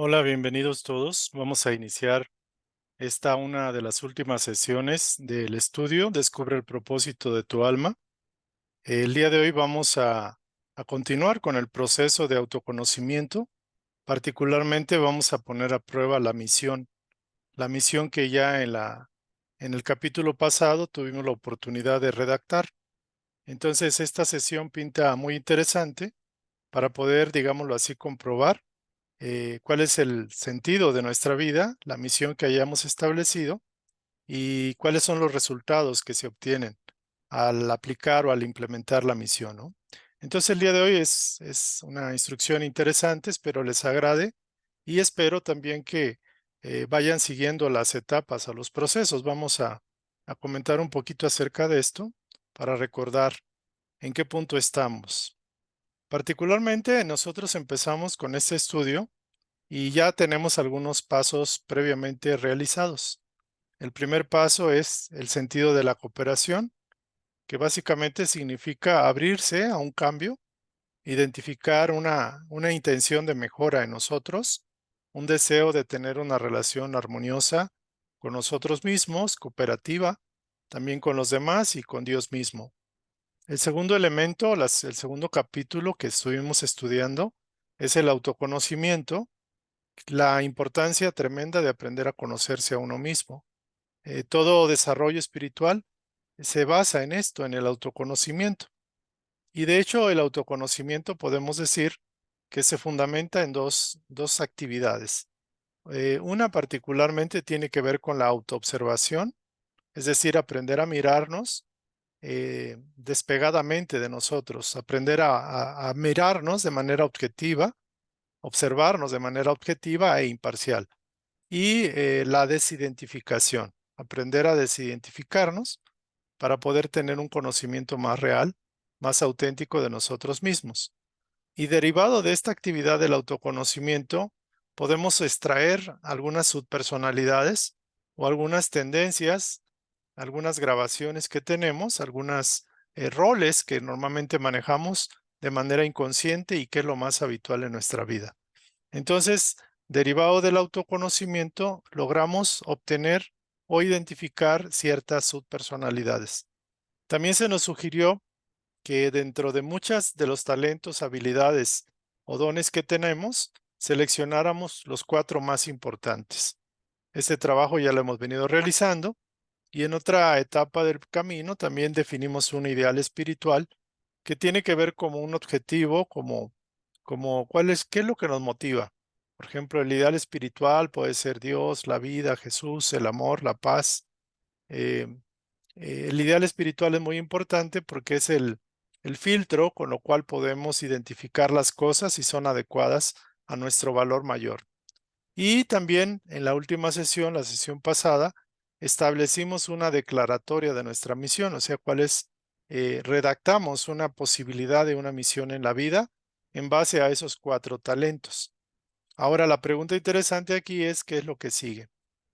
Hola, bienvenidos todos. Vamos a iniciar una de las últimas sesiones del estudio Descubre el propósito de tu alma. El día de hoy vamos a continuar con el proceso de autoconocimiento. Particularmente vamos a poner a prueba la misión que ya en el capítulo pasado tuvimos la oportunidad de redactar. Entonces, esta sesión pinta muy interesante para poder, digámoslo así, comprobar cuál es el sentido de nuestra vida, la misión que hayamos establecido y cuáles son los resultados que se obtienen al aplicar o al implementar la misión, ¿no? Entonces el día de hoy es una instrucción interesante, espero les agrade y espero también que vayan siguiendo las etapas a los procesos. Vamos a comentar un poquito acerca de esto para recordar en qué punto estamos. Particularmente nosotros empezamos con este estudio y ya tenemos algunos pasos previamente realizados. El primer paso es el sentido de la cooperación, que básicamente significa abrirse a un cambio, identificar una intención de mejora en nosotros, un deseo de tener una relación armoniosa con nosotros mismos, cooperativa, también con los demás y con Dios mismo. El segundo elemento, el segundo capítulo que estuvimos estudiando es el autoconocimiento, la importancia tremenda de aprender a conocerse a uno mismo. Todo desarrollo espiritual se basa en esto, en el autoconocimiento. Y de hecho, el autoconocimiento podemos decir que se fundamenta en dos actividades. Una particularmente tiene que ver con la autoobservación, es decir, aprender a mirarnos despegadamente de nosotros, aprender a mirarnos de manera objetiva, observarnos de manera objetiva e imparcial. Y la desidentificación, aprender a desidentificarnos para poder tener un conocimiento más real, más auténtico de nosotros mismos. Y derivado de esta actividad del autoconocimiento, podemos extraer algunas subpersonalidades o algunas tendencias, algunas grabaciones que tenemos, algunos roles que normalmente manejamos de manera inconsciente y que es lo más habitual en nuestra vida. Entonces, derivado del autoconocimiento, logramos obtener o identificar ciertas subpersonalidades. También se nos sugirió que dentro de muchas de los talentos, habilidades o dones que tenemos, seleccionáramos los 4 más importantes. Este trabajo ya lo hemos venido realizando y en otra etapa del camino también definimos un ideal espiritual que tiene que ver como un objetivo, como qué es lo que nos motiva. Por ejemplo, el ideal espiritual puede ser Dios, la vida, Jesús, el amor, la paz. Eh, el ideal espiritual es muy importante porque es el filtro con lo cual podemos identificar las cosas si son adecuadas a nuestro valor mayor. Y también en la última sesión, la sesión pasada, establecimos una declaratoria de nuestra misión, o sea, redactamos una posibilidad de una misión en la vida en base a esos 4 talentos. Ahora, la pregunta interesante aquí es, ¿qué es lo que sigue?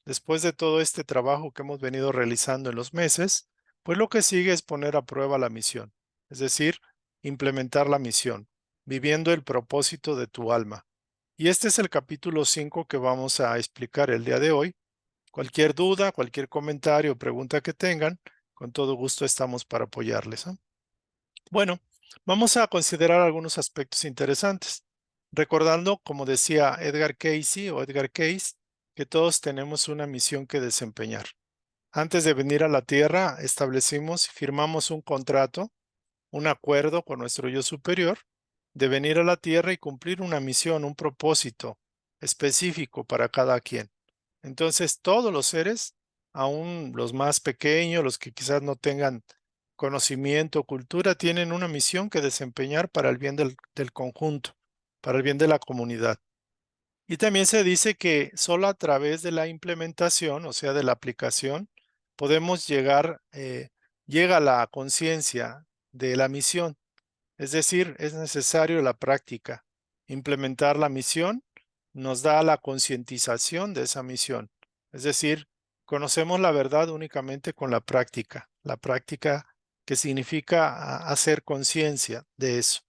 Después de todo este trabajo que hemos venido realizando en los meses, pues lo que sigue es poner a prueba la misión, es decir, implementar la misión, viviendo el propósito de tu alma. Y este es el capítulo 5 que vamos a explicar el día de hoy. Cualquier duda, cualquier comentario o pregunta que tengan, con todo gusto estamos para apoyarles, ¿no? Bueno, vamos a considerar algunos aspectos interesantes, recordando, como decía Edgar Cayce o Edgar Cayce, que todos tenemos una misión que desempeñar. Antes de venir a la Tierra, establecimos y firmamos un contrato, un acuerdo con nuestro yo superior de venir a la Tierra y cumplir una misión, un propósito específico para cada quien. Entonces, todos los seres, aún los más pequeños, los que quizás no tengan conocimiento, cultura, tienen una misión que desempeñar para el bien del conjunto, para el bien de la comunidad. Y también se dice que solo a través de la implementación, o sea, de la aplicación, podemos llega la conciencia de la misión. Es decir, es necesario la práctica. Implementar la misión nos da la concientización de esa misión. Es decir, conocemos la verdad únicamente con la práctica que significa hacer conciencia de eso.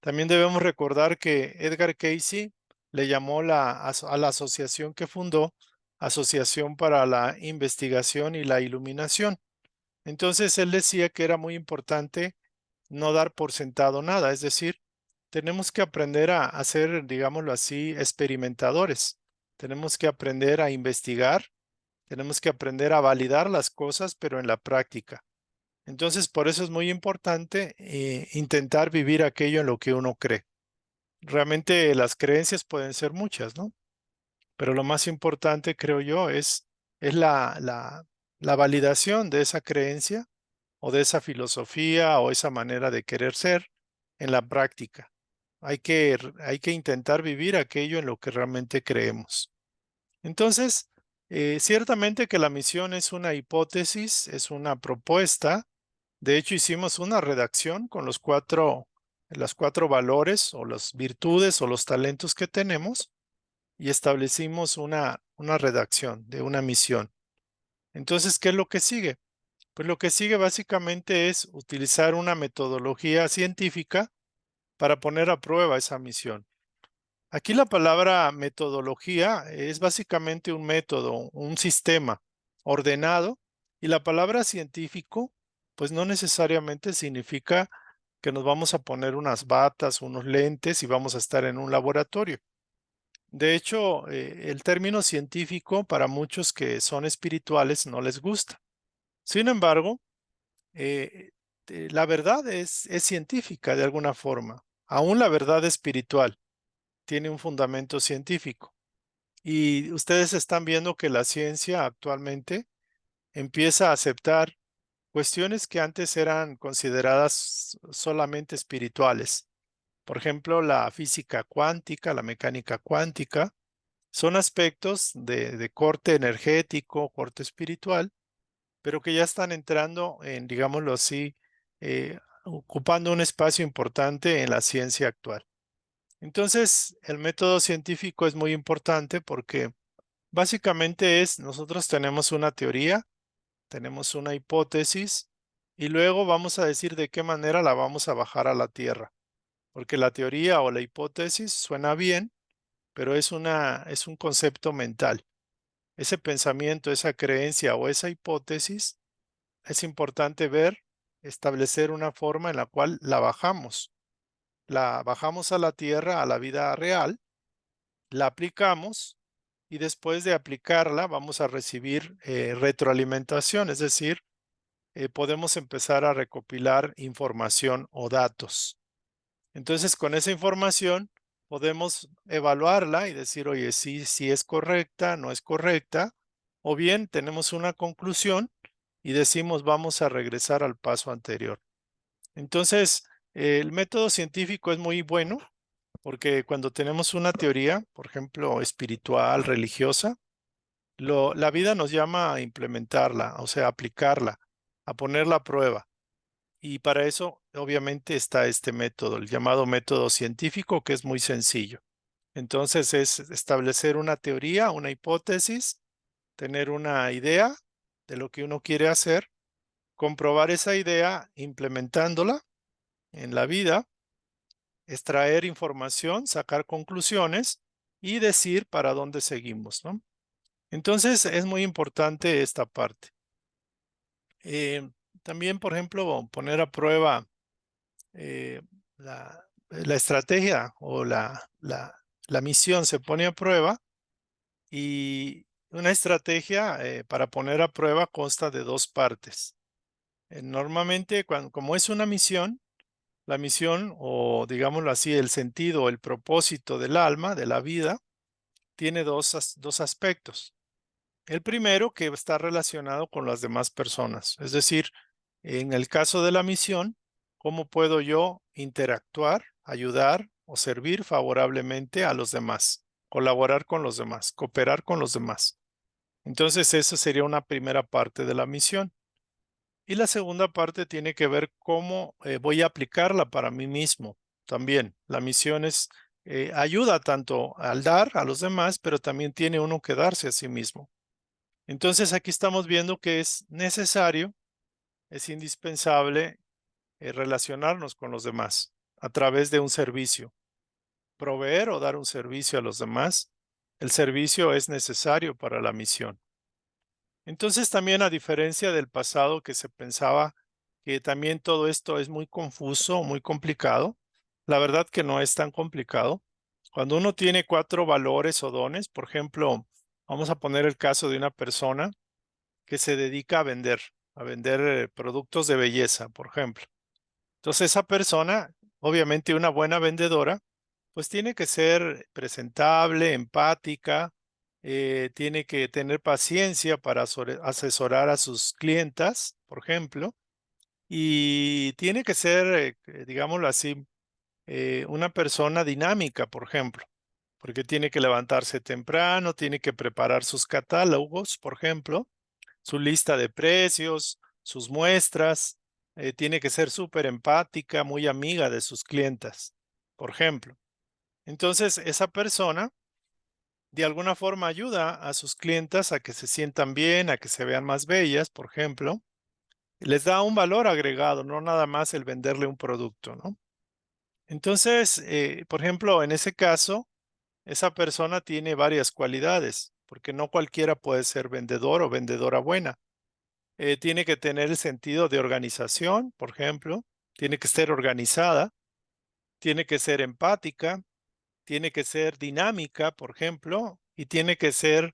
También debemos recordar que Edgar Cayce le llamó a la asociación que fundó Asociación para la Investigación y la Iluminación. Entonces él decía que era muy importante no dar por sentado nada, es decir, tenemos que aprender a ser, digámoslo así, experimentadores. Tenemos que aprender a investigar, tenemos que aprender a validar las cosas, pero en la práctica. Entonces, por eso es muy importante intentar vivir aquello en lo que uno cree. Realmente las creencias pueden ser muchas, ¿no? Pero lo más importante, creo yo, es la validación de esa creencia o de esa filosofía o esa manera de querer ser en la práctica. Hay que intentar vivir aquello en lo que realmente creemos. Entonces, ciertamente que la misión es una hipótesis, es una propuesta. De hecho, hicimos una redacción con las cuatro valores o las virtudes o los talentos que tenemos y establecimos una redacción de una misión. Entonces, ¿qué es lo que sigue? Pues lo que sigue básicamente es utilizar una metodología científica para poner a prueba esa misión. Aquí la palabra metodología es básicamente un método, un sistema ordenado, y la palabra científico pues no necesariamente significa que nos vamos a poner unas batas, unos lentes y vamos a estar en un laboratorio. De hecho, el término científico para muchos que son espirituales no les gusta. Sin embargo, la verdad es científica de alguna forma. Aún la verdad espiritual tiene un fundamento científico. Y ustedes están viendo que la ciencia actualmente empieza a aceptar cuestiones que antes eran consideradas solamente espirituales. Por ejemplo, la física cuántica, la mecánica cuántica, son aspectos de corte energético, corte espiritual, pero que ya están entrando en, digámoslo así, ocupando un espacio importante en la ciencia actual. Entonces, el método científico es muy importante porque básicamente nosotros tenemos una teoría, tenemos una hipótesis y luego vamos a decir de qué manera la vamos a bajar a la tierra, porque la teoría o la hipótesis suena bien, pero es un concepto mental. Ese pensamiento, esa creencia o esa hipótesis, es importante ver, establecer una forma en la cual la bajamos a la tierra, a la vida real, la aplicamos y después de aplicarla vamos a recibir retroalimentación, es decir, podemos empezar a recopilar información o datos. Entonces, con esa información podemos evaluarla y decir, oye, sí es correcta, no es correcta, o bien tenemos una conclusión y decimos, vamos a regresar al paso anterior. Entonces, el método científico es muy bueno porque cuando tenemos una teoría, por ejemplo, espiritual, religiosa, la vida nos llama a implementarla, o sea, a aplicarla, a ponerla a prueba. Y para eso, obviamente, está este método, el llamado método científico, que es muy sencillo. Entonces, es establecer una teoría, una hipótesis, tener una idea de lo que uno quiere hacer, comprobar esa idea implementándola en la vida, extraer información, sacar conclusiones y decir para dónde seguimos, ¿no? Entonces, es muy importante esta parte. También, por ejemplo, poner a prueba eh, la estrategia o la misión se pone a prueba y una estrategia para poner a prueba consta de dos partes. Normalmente, como es una misión, la misión o digámoslo así, el sentido, el propósito del alma, de la vida, tiene dos aspectos. El primero que está relacionado con las demás personas, es decir, en el caso de la misión, ¿cómo puedo yo interactuar, ayudar o servir favorablemente a los demás? Colaborar con los demás, cooperar con los demás. Entonces, esa sería una primera parte de la misión. Y la segunda parte tiene que ver cómo voy a aplicarla para mí mismo. También la misión ayuda tanto al dar a los demás, pero también tiene uno que darse a sí mismo. Entonces, aquí estamos viendo que es necesario, es indispensable relacionarnos con los demás a través de un servicio. proveer o dar un servicio a los demás, el servicio es necesario para la misión. Entonces también, a diferencia del pasado, que se pensaba que también todo esto es muy confuso, muy complicado, la verdad que no es tan complicado. Cuando uno tiene 4 valores o dones, por ejemplo, vamos a poner el caso de una persona que se dedica a vender productos de belleza, por ejemplo. Entonces esa persona, obviamente una buena vendedora, pues tiene que ser presentable, empática, tiene que tener paciencia para asesorar a sus clientas, por ejemplo, y tiene que ser, digámoslo así, una persona dinámica, por ejemplo, porque tiene que levantarse temprano, tiene que preparar sus catálogos, por ejemplo, su lista de precios, sus muestras, tiene que ser súper empática, muy amiga de sus clientas, por ejemplo. Entonces, esa persona de alguna forma ayuda a sus clientas a que se sientan bien, a que se vean más bellas, por ejemplo. Les da un valor agregado, no nada más el venderle un producto, ¿no? Entonces, por ejemplo, en ese caso, esa persona tiene varias cualidades, porque no cualquiera puede ser vendedor o vendedora buena. Tiene que tener el sentido de organización, por ejemplo, tiene que ser organizada, tiene que ser empática, tiene que ser dinámica, por ejemplo, y tiene que ser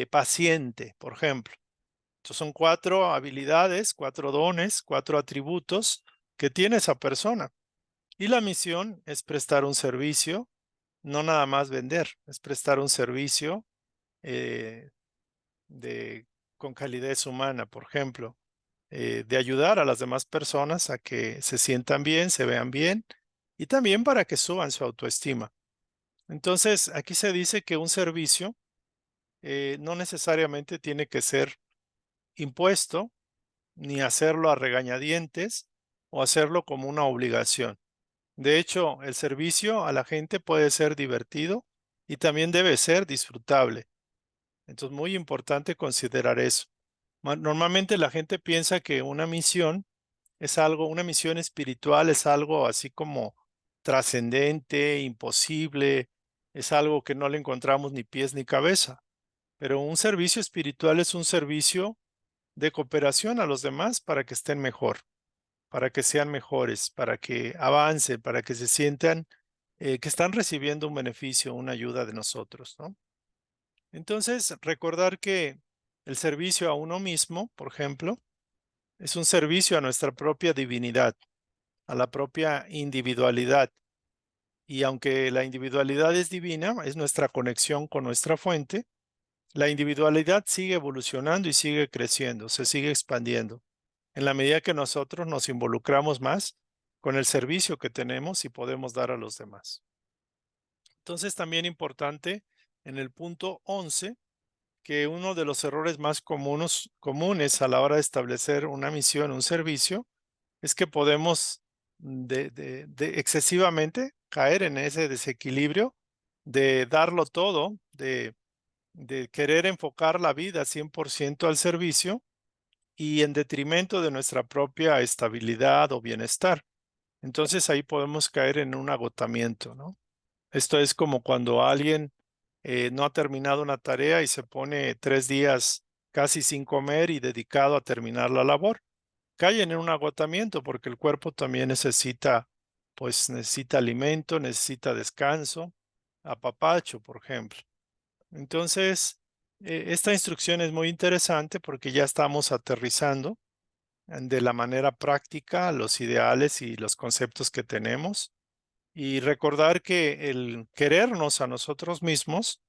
paciente, por ejemplo. Estos son 4 habilidades, 4 dones, 4 atributos que tiene esa persona. Y la misión es prestar un servicio, no nada más vender, es prestar un servicio eh, de, con calidez humana, por ejemplo, de ayudar a las demás personas a que se sientan bien, se vean bien y también para que suban su autoestima. Entonces, aquí se dice que un servicio no necesariamente tiene que ser impuesto, ni hacerlo a regañadientes o hacerlo como una obligación. De hecho, el servicio a la gente puede ser divertido y también debe ser disfrutable. Entonces, muy importante considerar eso. Normalmente la gente piensa que una misión es algo, una misión espiritual es algo así como trascendente, imposible, es algo que no le encontramos ni pies ni cabeza. Pero un servicio espiritual es un servicio de cooperación a los demás para que estén mejor, para que sean mejores, para que avancen, para que se sientan que están recibiendo un beneficio, una ayuda de nosotros, ¿no? Entonces, recordar que el servicio a uno mismo, por ejemplo, es un servicio a nuestra propia divinidad, a la propia individualidad. Y aunque la individualidad es divina, es nuestra conexión con nuestra fuente, la individualidad sigue evolucionando y sigue creciendo, se sigue expandiendo, en la medida que nosotros nos involucramos más con el servicio que tenemos y podemos dar a los demás. Entonces, también importante en el punto 11 que uno de los errores más comunes a la hora de establecer una misión, un servicio, es que podemos de excesivamente caer en ese desequilibrio de darlo todo, de querer enfocar la vida 100% al servicio y en detrimento de nuestra propia estabilidad o bienestar. Entonces ahí podemos caer en un agotamiento, ¿no? Esto es como cuando alguien no ha terminado una tarea y se pone 3 días casi sin comer y dedicado a terminar la labor. Caen en un agotamiento porque el cuerpo también necesita, pues necesita alimento, necesita descanso, apapacho, por ejemplo. Entonces, esta instrucción es muy interesante porque ya estamos aterrizando de la manera práctica los ideales y los conceptos que tenemos y recordar que el querernos a nosotros mismos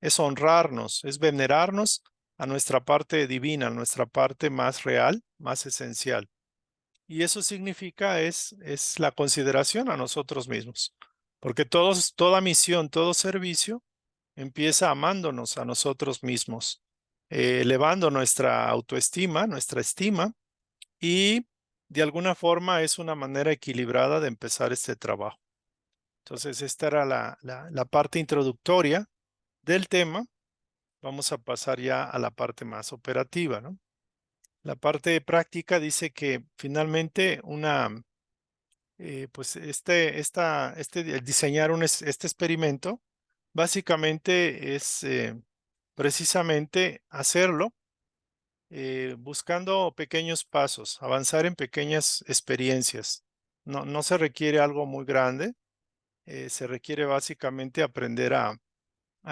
es honrarnos, es venerarnos a nuestra parte divina, a nuestra parte más real, más esencial. Y eso significa es la consideración a nosotros mismos, porque toda misión, todo servicio empieza amándonos a nosotros mismos, elevando nuestra autoestima, nuestra estima, y de alguna forma es una manera equilibrada de empezar este trabajo. Entonces, esta era la parte introductoria del tema. Vamos a pasar ya a la parte más operativa, ¿no? La parte práctica dice que finalmente pues el diseñar este experimento básicamente es precisamente hacerlo buscando pequeños pasos, avanzar en pequeñas experiencias. No se requiere algo muy grande, se requiere básicamente aprender a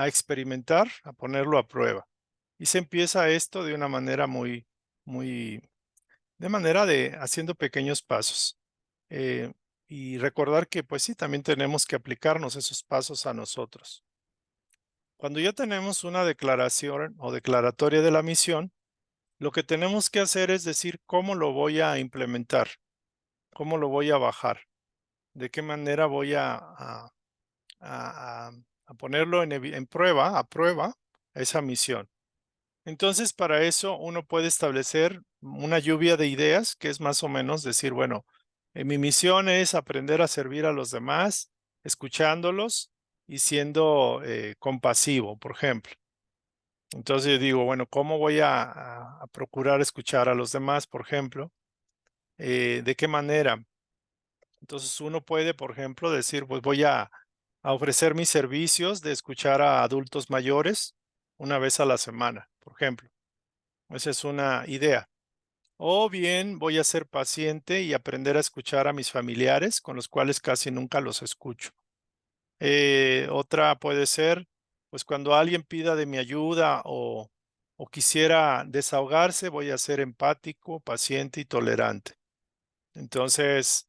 experimentar, a ponerlo a prueba. Y se empieza esto de una manera muy, de manera de haciendo pequeños pasos. Eh, y recordar que pues sí, también tenemos que aplicarnos esos pasos a nosotros. Cuando ya tenemos una declaración o declaratoria de la misión, lo que tenemos que hacer es decir cómo lo voy a implementar, cómo lo voy a bajar, de qué manera voy a- a ponerlo en prueba, a prueba, esa misión. Entonces, para eso uno puede establecer una lluvia de ideas, que es más o menos decir, bueno, mi misión es aprender a servir a los demás, escuchándolos y siendo compasivo, por ejemplo. Entonces yo digo, bueno, ¿cómo voy a procurar escuchar a los demás, por ejemplo? ¿De qué manera? Entonces uno puede, por ejemplo, decir, pues voy a ofrecer mis servicios de escuchar a adultos mayores una vez a la semana, por ejemplo. Esa es una idea. O bien voy a ser paciente y aprender a escuchar a mis familiares, con los cuales casi nunca los escucho. Otra puede ser, pues cuando alguien pida de mi ayuda o quisiera desahogarse, voy a ser empático, paciente y tolerante. Entonces,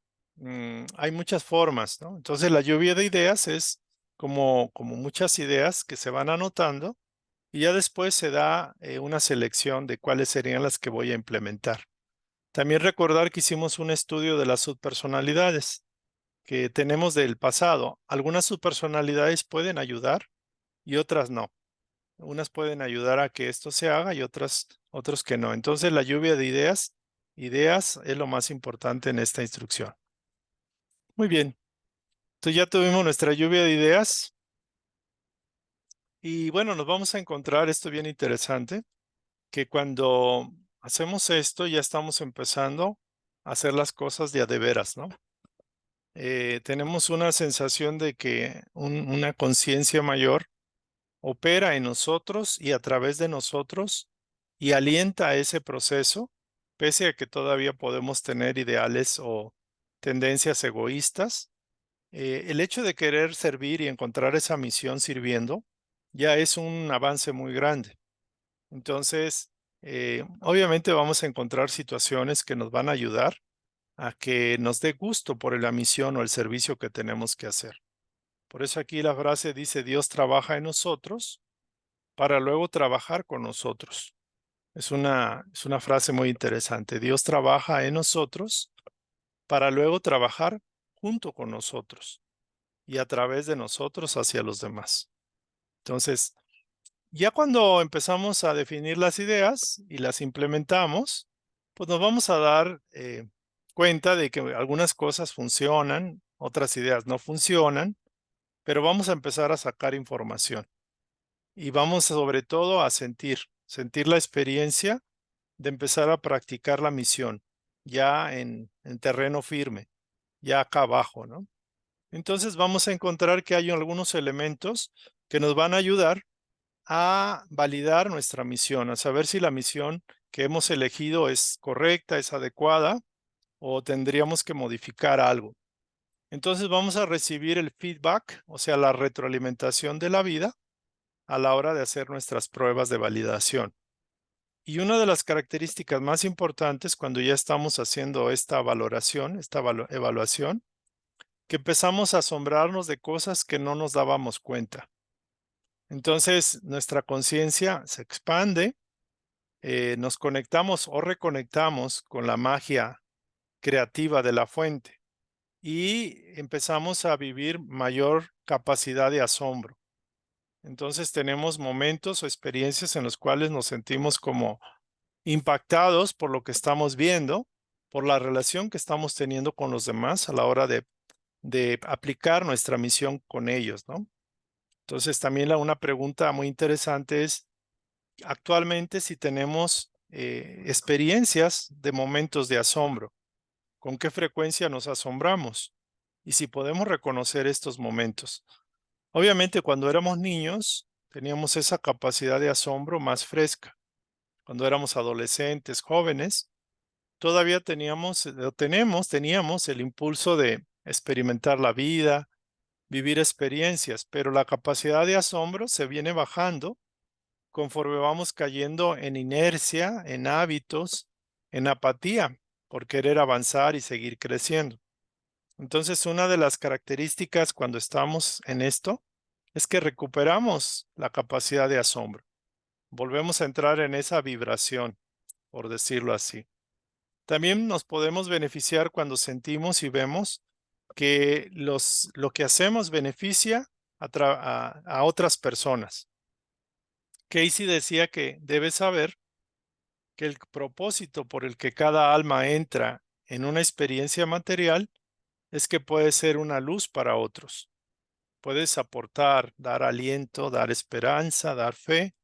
hay muchas formas, ¿no? Entonces, la lluvia de ideas es como muchas ideas que se van anotando y ya después se da una selección de cuáles serían las que voy a implementar. También recordar que hicimos un estudio de las subpersonalidades que tenemos del pasado. Algunas subpersonalidades pueden ayudar y otras no. Unas pueden ayudar a que esto se haga y otros que no. Entonces, la lluvia de ideas es lo más importante en esta instrucción. Muy bien. Entonces ya tuvimos nuestra lluvia de ideas y bueno, nos vamos a encontrar esto bien interesante, que cuando hacemos esto ya estamos empezando a hacer las cosas de a de veras, ¿no? Tenemos una sensación de que una conciencia mayor opera en nosotros y a través de nosotros y alienta ese proceso, pese a que todavía podemos tener ideales o tendencias egoístas. El hecho de querer servir y encontrar esa misión sirviendo ya es un avance muy grande. Entonces, obviamente vamos a encontrar situaciones que nos van a ayudar a que nos dé gusto por la misión o el servicio que tenemos que hacer. Por eso aquí la frase dice, Dios trabaja en nosotros para luego trabajar con nosotros. Es una frase muy interesante. Dios trabaja en nosotros para luego trabajar junto con nosotros y a través de nosotros hacia los demás. Entonces, ya cuando empezamos a definir las ideas y las implementamos, pues nos vamos a dar cuenta de que algunas cosas funcionan, otras ideas no funcionan, pero vamos a empezar a sacar información y vamos sobre todo a sentir la experiencia de empezar a practicar la misión ya en terreno firme, ya acá abajo, ¿no? Entonces vamos a encontrar que hay algunos elementos que nos van a ayudar a validar nuestra misión, a saber si la misión que hemos elegido es correcta, es adecuada o tendríamos que modificar algo. Entonces vamos a recibir el feedback, o sea, la retroalimentación de la vida a la hora de hacer nuestras pruebas de validación. Y una de las características más importantes cuando ya estamos haciendo esta valoración, esta evaluación, que empezamos a asombrarnos de cosas que no nos dábamos cuenta. Entonces, nuestra conciencia se expande, nos conectamos o reconectamos con la magia creativa de la fuente y empezamos a vivir mayor capacidad de asombro. Entonces, tenemos momentos o experiencias en los cuales nos sentimos como impactados por lo que estamos viendo, por la relación que estamos teniendo con los demás a la hora de aplicar nuestra misión con ellos, ¿no? Entonces, también una pregunta muy interesante es, actualmente si tenemos experiencias de momentos de asombro. con qué frecuencia nos asombramos y si podemos reconocer estos momentos. Obviamente, cuando éramos niños, teníamos esa capacidad de asombro más fresca. Cuando éramos adolescentes, jóvenes, todavía teníamos el impulso de experimentar la vida, vivir experiencias, pero la capacidad de asombro se viene bajando conforme vamos cayendo en inercia, en hábitos, en apatía por querer avanzar y seguir creciendo. Entonces, una de las características cuando estamos en esto es que recuperamos la capacidad de asombro. Volvemos a entrar en esa vibración, por decirlo así. También nos podemos beneficiar cuando sentimos y vemos que lo que hacemos beneficia a otras personas. Casey decía que debes saber que el propósito por el que cada alma entra en una experiencia material es que puede ser una luz para otros. Puedes aportar, dar aliento, dar esperanza, dar fe,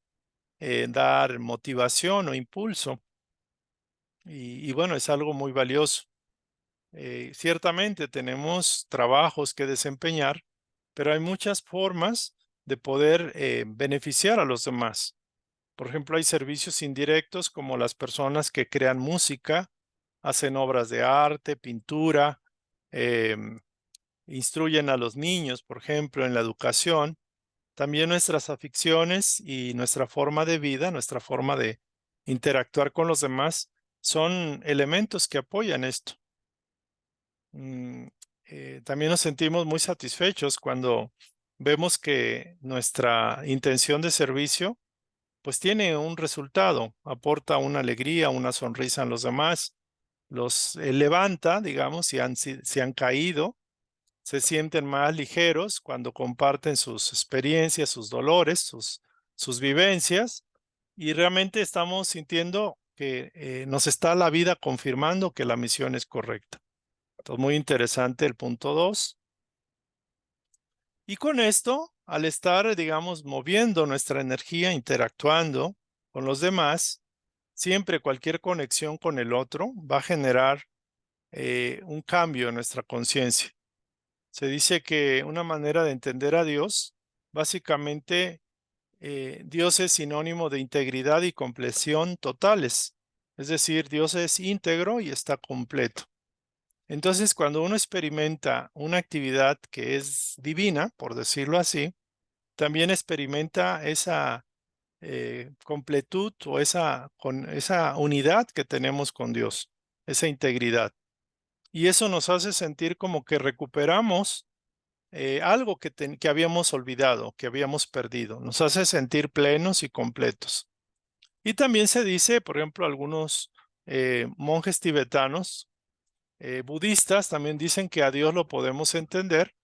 dar motivación o impulso. Y bueno, es algo muy valioso. Ciertamente tenemos trabajos que desempeñar, pero hay muchas formas de poder beneficiar a los demás. Por ejemplo, hay servicios indirectos como las personas que crean música, hacen obras de arte, pintura, em, instruyen a los niños, por ejemplo, en la educación. También nuestras aficiones y nuestra forma de vida, nuestra forma de interactuar con los demás, son elementos que apoyan esto. Mm, también nos sentimos muy satisfechos cuando vemos que nuestra intención de servicio pues tiene un resultado, aporta una alegría, una sonrisa a los demás, los levanta, digamos, si han caído, se sienten más ligeros cuando comparten sus experiencias, sus dolores, sus vivencias, y realmente estamos sintiendo que nos está la vida confirmando que la misión es correcta. Entonces, muy interesante el punto 2. Y con esto, al estar, digamos, moviendo nuestra energía, interactuando con los demás, siempre cualquier conexión con el otro va a generar un cambio en nuestra conciencia. Se dice que una manera de entender a Dios, básicamente, Dios es sinónimo de integridad y compleción totales. Es decir, Dios es íntegro y está completo. Entonces, cuando uno experimenta una actividad que es divina, por decirlo así, también experimenta esa completud o esa unidad que tenemos con Dios, esa integridad. Y eso nos hace sentir como que recuperamos algo que habíamos olvidado, que habíamos perdido. Nos hace sentir plenos y completos. Y también se dice, por ejemplo, algunos monjes tibetanos, budistas, también dicen que a Dios lo podemos entender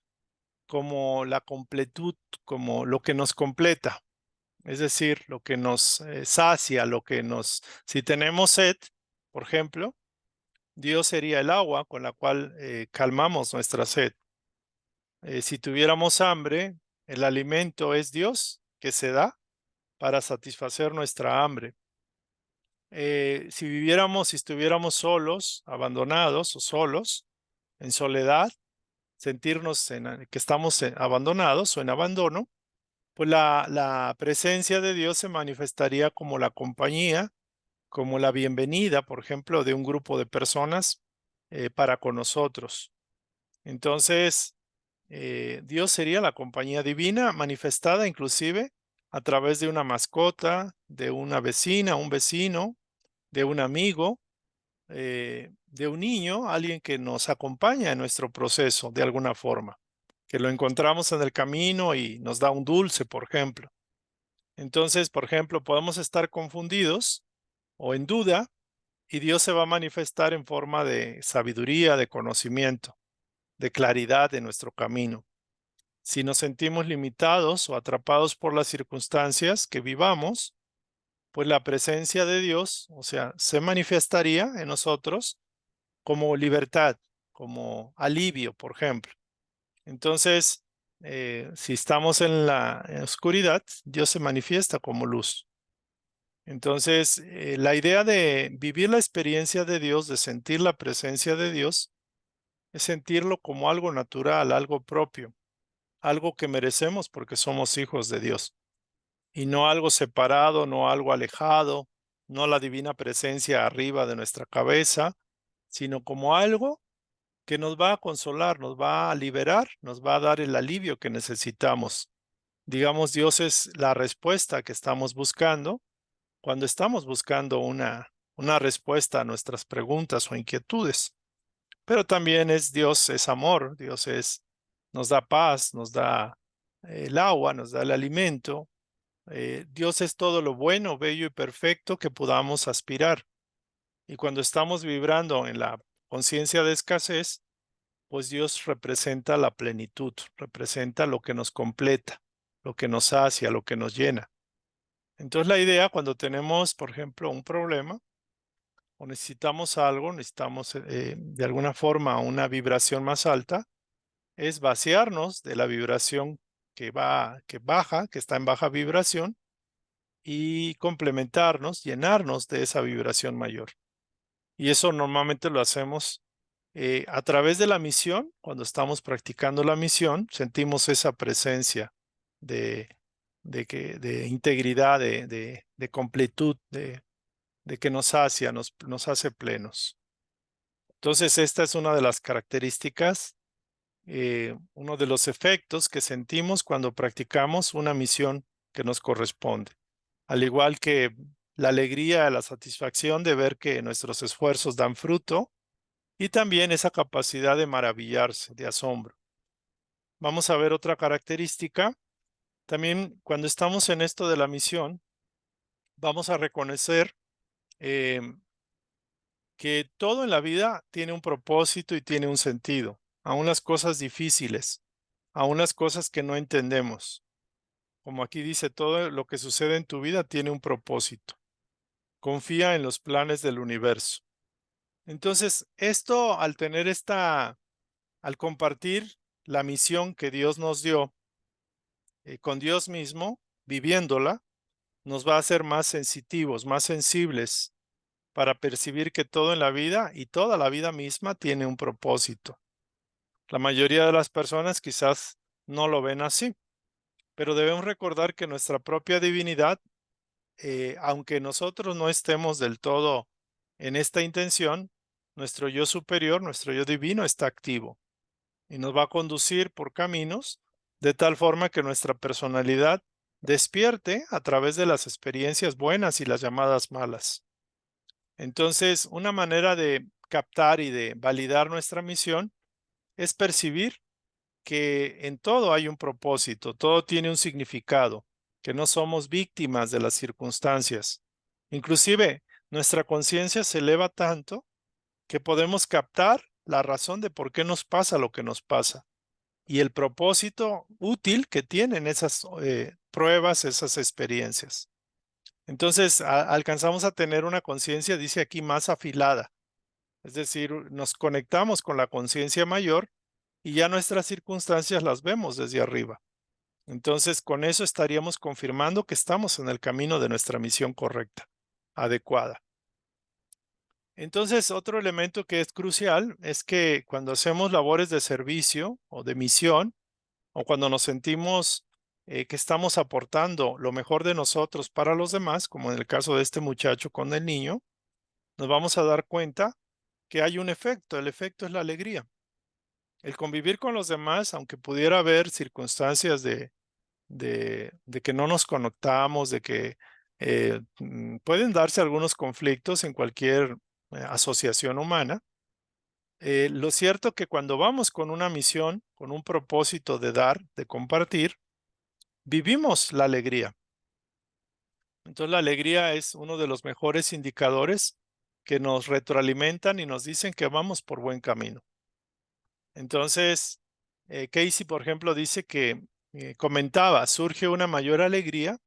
como la completud, como lo que nos completa. Es decir, lo que nos sacia, si tenemos sed, por ejemplo, Dios sería el agua con la cual calmamos nuestra sed. Si tuviéramos hambre, el alimento es Dios que se da para satisfacer nuestra hambre. Si estuviéramos solos, abandonados o solos, en soledad, sentirnos que estamos abandonados o en abandono, pues la presencia de Dios se manifestaría como la compañía, como la bienvenida, por ejemplo, de un grupo de personas para con nosotros. Entonces, Dios sería la compañía divina manifestada inclusive a través de una mascota, de una vecina, un vecino, de un amigo, de un niño, alguien que nos acompaña en nuestro proceso de alguna forma, que lo encontramos en el camino y nos da un dulce, por ejemplo. Entonces, por ejemplo, podemos estar confundidos o en duda y Dios se va a manifestar en forma de sabiduría, de conocimiento, de claridad en nuestro camino. Si nos sentimos limitados o atrapados por las circunstancias que vivamos, pues la presencia de Dios, o sea, se manifestaría en nosotros como libertad, como alivio, por ejemplo. Entonces, si estamos en la oscuridad, Dios se manifiesta como luz. Entonces, la idea de vivir la experiencia de Dios, de sentir la presencia de Dios, es sentirlo como algo natural, algo propio, algo que merecemos porque somos hijos de Dios, y no algo separado, no algo alejado, no la divina presencia arriba de nuestra cabeza, sino como algo que nos va a consolar, nos va a liberar, nos va a dar el alivio que necesitamos. Digamos, Dios es la respuesta que estamos buscando cuando estamos buscando una respuesta a nuestras preguntas o inquietudes. Pero también es Dios, es amor, Dios es, nos da paz, nos da el agua, nos da el alimento. Dios es todo lo bueno, bello y perfecto que podamos aspirar. Y cuando estamos vibrando en la conciencia de escasez, pues Dios representa la plenitud, representa lo que nos completa, lo que nos sacia, lo que nos llena. Entonces la idea cuando tenemos, por ejemplo, un problema o necesitamos algo, necesitamos de alguna forma una vibración más alta, es vaciarnos de la vibración que baja, que está en baja vibración, y complementarnos, llenarnos de esa vibración mayor. Y eso normalmente lo hacemos a través de la misión. Cuando estamos practicando la misión, sentimos esa presencia de, de integridad, de completud, de que nos sacia, nos hace plenos. Entonces, esta es una de las características, uno de los efectos que sentimos cuando practicamos una misión que nos corresponde. Al igual que la alegría, la satisfacción de ver que nuestros esfuerzos dan fruto, y también esa capacidad de maravillarse, de asombro. Vamos a ver otra característica. También cuando estamos en esto de la misión, vamos a reconocer eh, que todo en la vida tiene un propósito y tiene un sentido, aun las cosas difíciles, aun las cosas que no entendemos. Como aquí dice, todo lo que sucede en tu vida tiene un propósito. Confía en los planes del universo. Entonces, esto al tener al compartir la misión que Dios nos dio con Dios mismo, viviéndola, nos va a hacer más sensitivos, más sensibles para percibir que todo en la vida y toda la vida misma tiene un propósito. La mayoría de las personas quizás no lo ven así, pero debemos recordar que nuestra propia divinidad, aunque nosotros no estemos del todo en esta intención, nuestro yo superior, nuestro yo divino está activo y nos va a conducir por caminos de tal forma que nuestra personalidad despierte a través de las experiencias buenas y las llamadas malas. Entonces, una manera de captar y de validar nuestra misión es percibir que en todo hay un propósito, todo tiene un significado, que no somos víctimas de las circunstancias. Inclusive, nuestra conciencia se eleva tanto que podemos captar la razón de por qué nos pasa lo que nos pasa y el propósito útil que tienen esas pruebas, esas experiencias. Entonces, alcanzamos a tener una conciencia, dice aquí, más afilada. Es decir, nos conectamos con la conciencia mayor y ya nuestras circunstancias las vemos desde arriba. Entonces, con eso estaríamos confirmando que estamos en el camino de nuestra misión correcta, adecuada. Entonces, otro elemento que es crucial es que cuando hacemos labores de servicio o de misión, o cuando nos sentimos que estamos aportando lo mejor de nosotros para los demás, como en el caso de este muchacho con el niño, nos vamos a dar cuenta que hay un efecto. El efecto es la alegría. El convivir con los demás, aunque pudiera haber circunstancias de que no nos conectamos, de que pueden darse algunos conflictos en cualquier asociación humana. Lo cierto que cuando vamos con una misión, con un propósito de dar, de compartir, vivimos la alegría. Entonces la alegría es uno de los mejores indicadores que nos retroalimentan y nos dicen que vamos por buen camino. Entonces, Casey, por ejemplo, dice que comentaba, surge una mayor alegría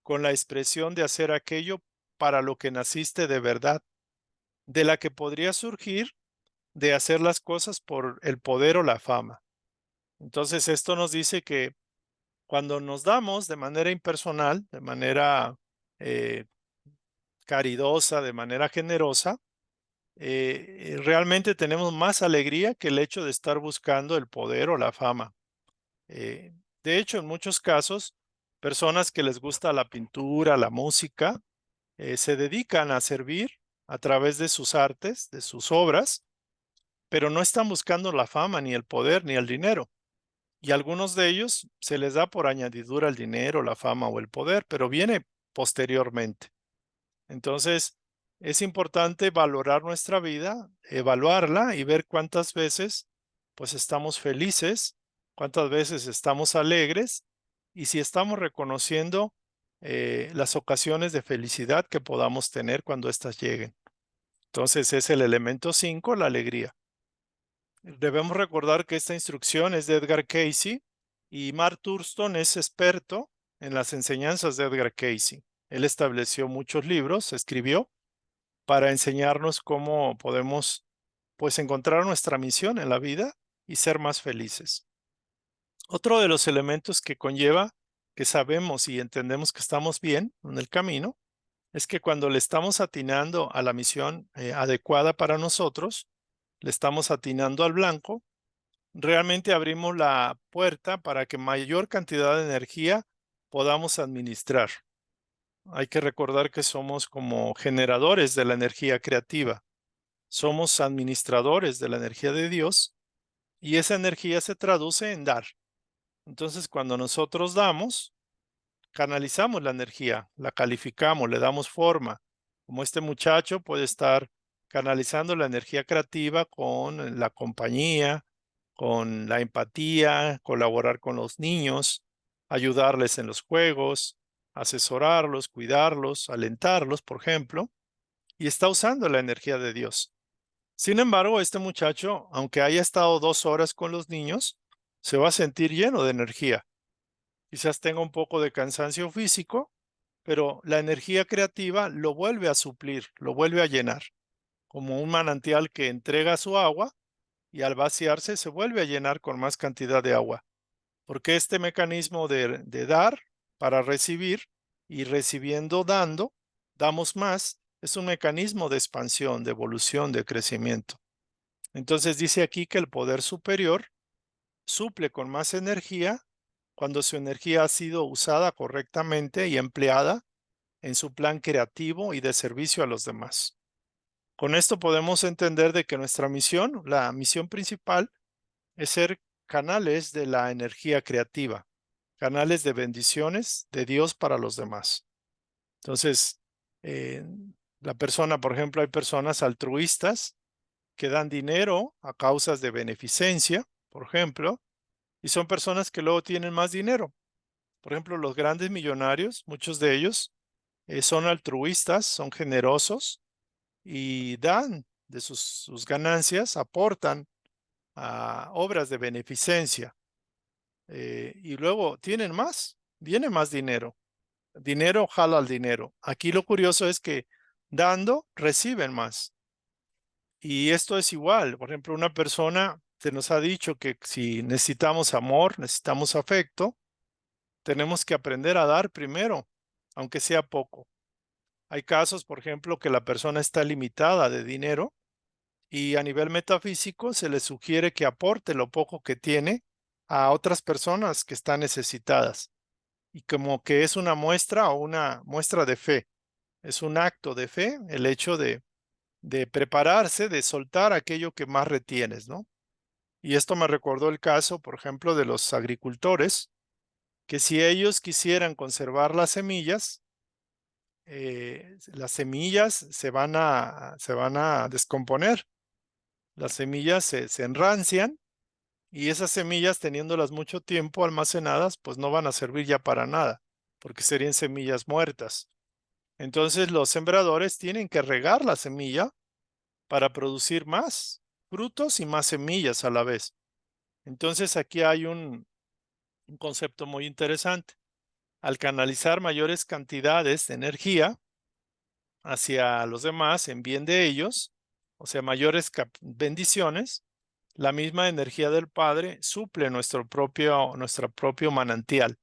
con la expresión de hacer aquello para lo que naciste de verdad, de la que podría surgir de hacer las cosas por el poder o la fama. Entonces, esto nos dice que cuando nos damos de manera impersonal, de manera eh, caridosa, de manera generosa, realmente tenemos más alegría que el hecho de estar buscando el poder o la fama. Eh, de hecho, en muchos casos, personas que les gusta la pintura, la música, se dedican a servir a través de sus artes, de sus obras, pero no están buscando la fama, ni el poder, ni el dinero. Y a algunos de ellos se les da por añadidura el dinero, la fama o el poder, pero viene posteriormente. Entonces, es importante valorar nuestra vida, evaluarla y ver cuántas veces pues estamos felices, cuántas veces estamos alegres y si estamos reconociendo las ocasiones de felicidad que podamos tener cuando éstas lleguen. Entonces es el elemento 5, la alegría. Debemos recordar que esta instrucción es de Edgar Cayce y Mark Thurston es experto en las enseñanzas de Edgar Cayce. Él estableció muchos libros, escribió para enseñarnos cómo podemos pues encontrar nuestra misión en la vida y ser más felices. Otro de los elementos que conlleva que sabemos y entendemos que estamos bien en el camino es que cuando le estamos atinando a la misión adecuada para nosotros, le estamos atinando al blanco, realmente abrimos la puerta para que mayor cantidad de energía podamos administrar. Hay que recordar que somos como generadores de la energía creativa. Somos administradores de la energía de Dios y esa energía se traduce en dar. Entonces, cuando nosotros damos, canalizamos la energía, la calificamos, le damos forma. Como este muchacho puede estar canalizando la energía creativa con la compañía, con la empatía, colaborar con los niños, ayudarles en los juegos, asesorarlos, cuidarlos, alentarlos, por ejemplo, y está usando la energía de Dios. Sin embargo, este muchacho, aunque haya estado 2 horas con los niños, se va a sentir lleno de energía. Quizás tenga un poco de cansancio físico, pero la energía creativa lo vuelve a suplir, lo vuelve a llenar, como un manantial que entrega su agua y al vaciarse se vuelve a llenar con más cantidad de agua, porque este mecanismo de dar para recibir y recibiendo dando, damos más, es un mecanismo de expansión, de evolución, de crecimiento. Entonces dice aquí que el poder superior suple con más energía cuando su energía ha sido usada correctamente y empleada en su plan creativo y de servicio a los demás. Con esto podemos entender de que nuestra misión, la misión principal, es ser canales de la energía creativa, canales de bendiciones de Dios para los demás. Entonces, eh, la persona, por ejemplo, hay personas altruistas que dan dinero a causas de beneficencia, por ejemplo, y son personas que luego tienen más dinero. Por ejemplo, los grandes millonarios, muchos de ellos son altruistas, son generosos y dan de sus ganancias, aportan a obras de beneficencia y luego tienen más, viene más dinero. Dinero jala al dinero. Aquí lo curioso es que dando, reciben más. Y esto es igual. Por ejemplo, una persona se nos ha dicho que si necesitamos amor, necesitamos afecto, tenemos que aprender a dar primero, aunque sea poco. Hay casos, por ejemplo, que la persona está limitada de dinero y a nivel metafísico se le sugiere que aporte lo poco que tiene a otras personas que están necesitadas. Y como que es una muestra o una muestra de fe. Es un acto de fe el hecho de prepararse, de soltar aquello que más retienes, ¿no? Y esto me recordó el caso, por ejemplo, de los agricultores, que si ellos quisieran conservar las semillas se van a descomponer, las semillas se enrancian y esas semillas teniéndolas mucho tiempo almacenadas, pues no van a servir ya para nada, porque serían semillas muertas. Entonces los sembradores tienen que regar la semilla para producir más frutos y más semillas a la vez. Entonces aquí hay un concepto muy interesante. Al canalizar mayores cantidades de energía hacia los demás en bien de ellos, o sea, mayores bendiciones, la misma energía del Padre suple nuestro propio manantial,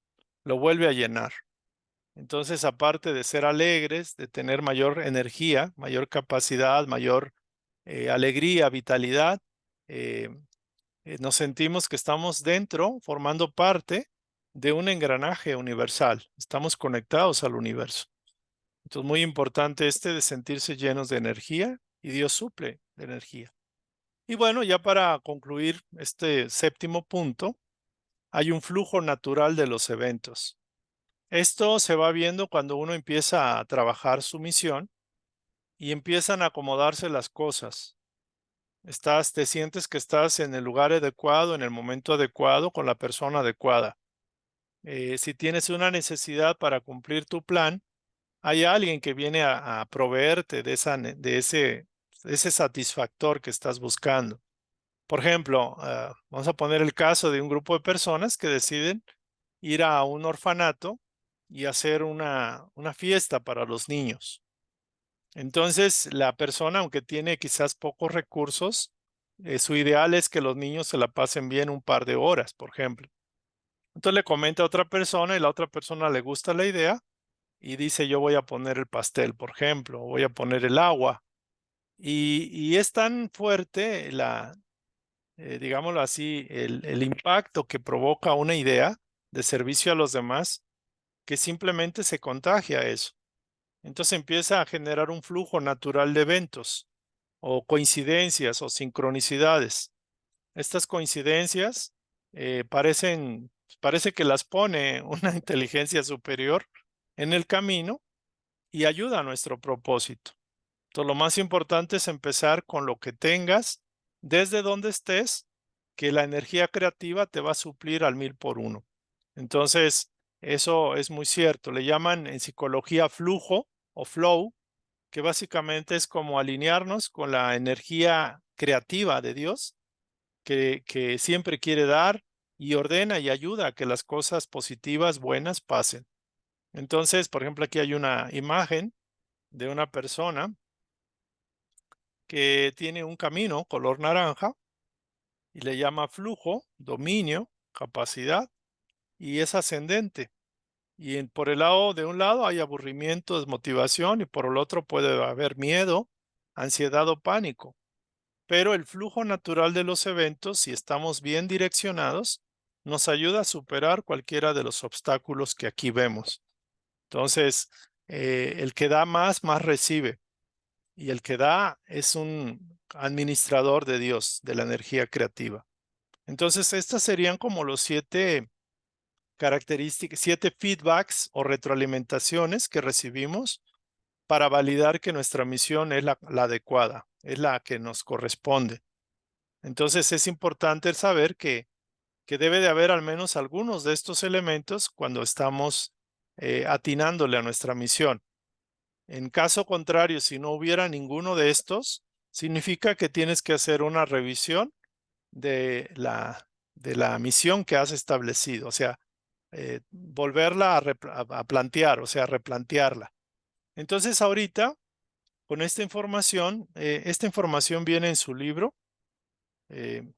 lo vuelve a llenar. Entonces, aparte de ser alegres, de tener mayor energía, mayor capacidad, mayor alegría, vitalidad, eh, nos sentimos que estamos dentro, formando parte de un engranaje universal. Estamos conectados al universo. Entonces, muy importante de sentirse llenos de energía, y Dios suple de energía. Y bueno, ya para concluir este séptimo punto, hay un flujo natural de los eventos. Esto se va viendo cuando uno empieza a trabajar su misión y empiezan a acomodarse las cosas. Te sientes que estás en el lugar adecuado, en el momento adecuado, con la persona adecuada. Si tienes una necesidad para cumplir tu plan, hay alguien que viene a proveerte de ese satisfactor que estás buscando. Por ejemplo, vamos a poner el caso de un grupo de personas que deciden ir a un orfanato y hacer una fiesta para los niños. Entonces, la persona, aunque tiene quizás pocos recursos, su ideal es que los niños se la pasen bien un par de horas, por ejemplo. Entonces le comenta a otra persona y la otra persona le gusta la idea y dice, yo voy a poner el pastel, por ejemplo, o voy a poner el agua. Y es tan fuerte digámoslo así, el impacto que provoca una idea de servicio a los demás, que simplemente se contagia eso. Entonces empieza a generar un flujo natural de eventos o coincidencias o sincronicidades. Estas coincidencias parece que las pone una inteligencia superior en el camino y ayuda a nuestro propósito. Entonces, lo más importante es empezar con lo que tengas, desde donde estés, que la energía creativa te va a suplir al 1000 por 1. Entonces, eso es muy cierto. Le llaman en psicología flujo o flow, que básicamente es como alinearnos con la energía creativa de Dios, que siempre quiere dar y ordena y ayuda a que las cosas positivas, buenas, pasen. Entonces, por ejemplo, aquí hay una imagen de una persona que tiene un camino color naranja y le llama flujo, dominio, capacidad, y es ascendente. Y por el lado de un lado hay aburrimiento, desmotivación, y por el otro puede haber miedo, ansiedad o pánico. Pero el flujo natural de los eventos, si estamos bien direccionados, nos ayuda a superar cualquiera de los obstáculos que aquí vemos. Entonces, el que da más, más recibe. Y el que da es un administrador de Dios, de la energía creativa. Entonces, estas serían como los 7 características, 7 feedbacks o retroalimentaciones que recibimos para validar que nuestra misión es la adecuada, es la que nos corresponde. Entonces, es importante saber que debe de haber al menos algunos de estos elementos cuando estamos atinándole a nuestra misión. En caso contrario, si no hubiera ninguno de estos, significa que tienes que hacer una revisión de la misión que has establecido, o sea, volverla a plantear, o sea, replantearla. Entonces, ahorita, con esta información viene en su libro, eh,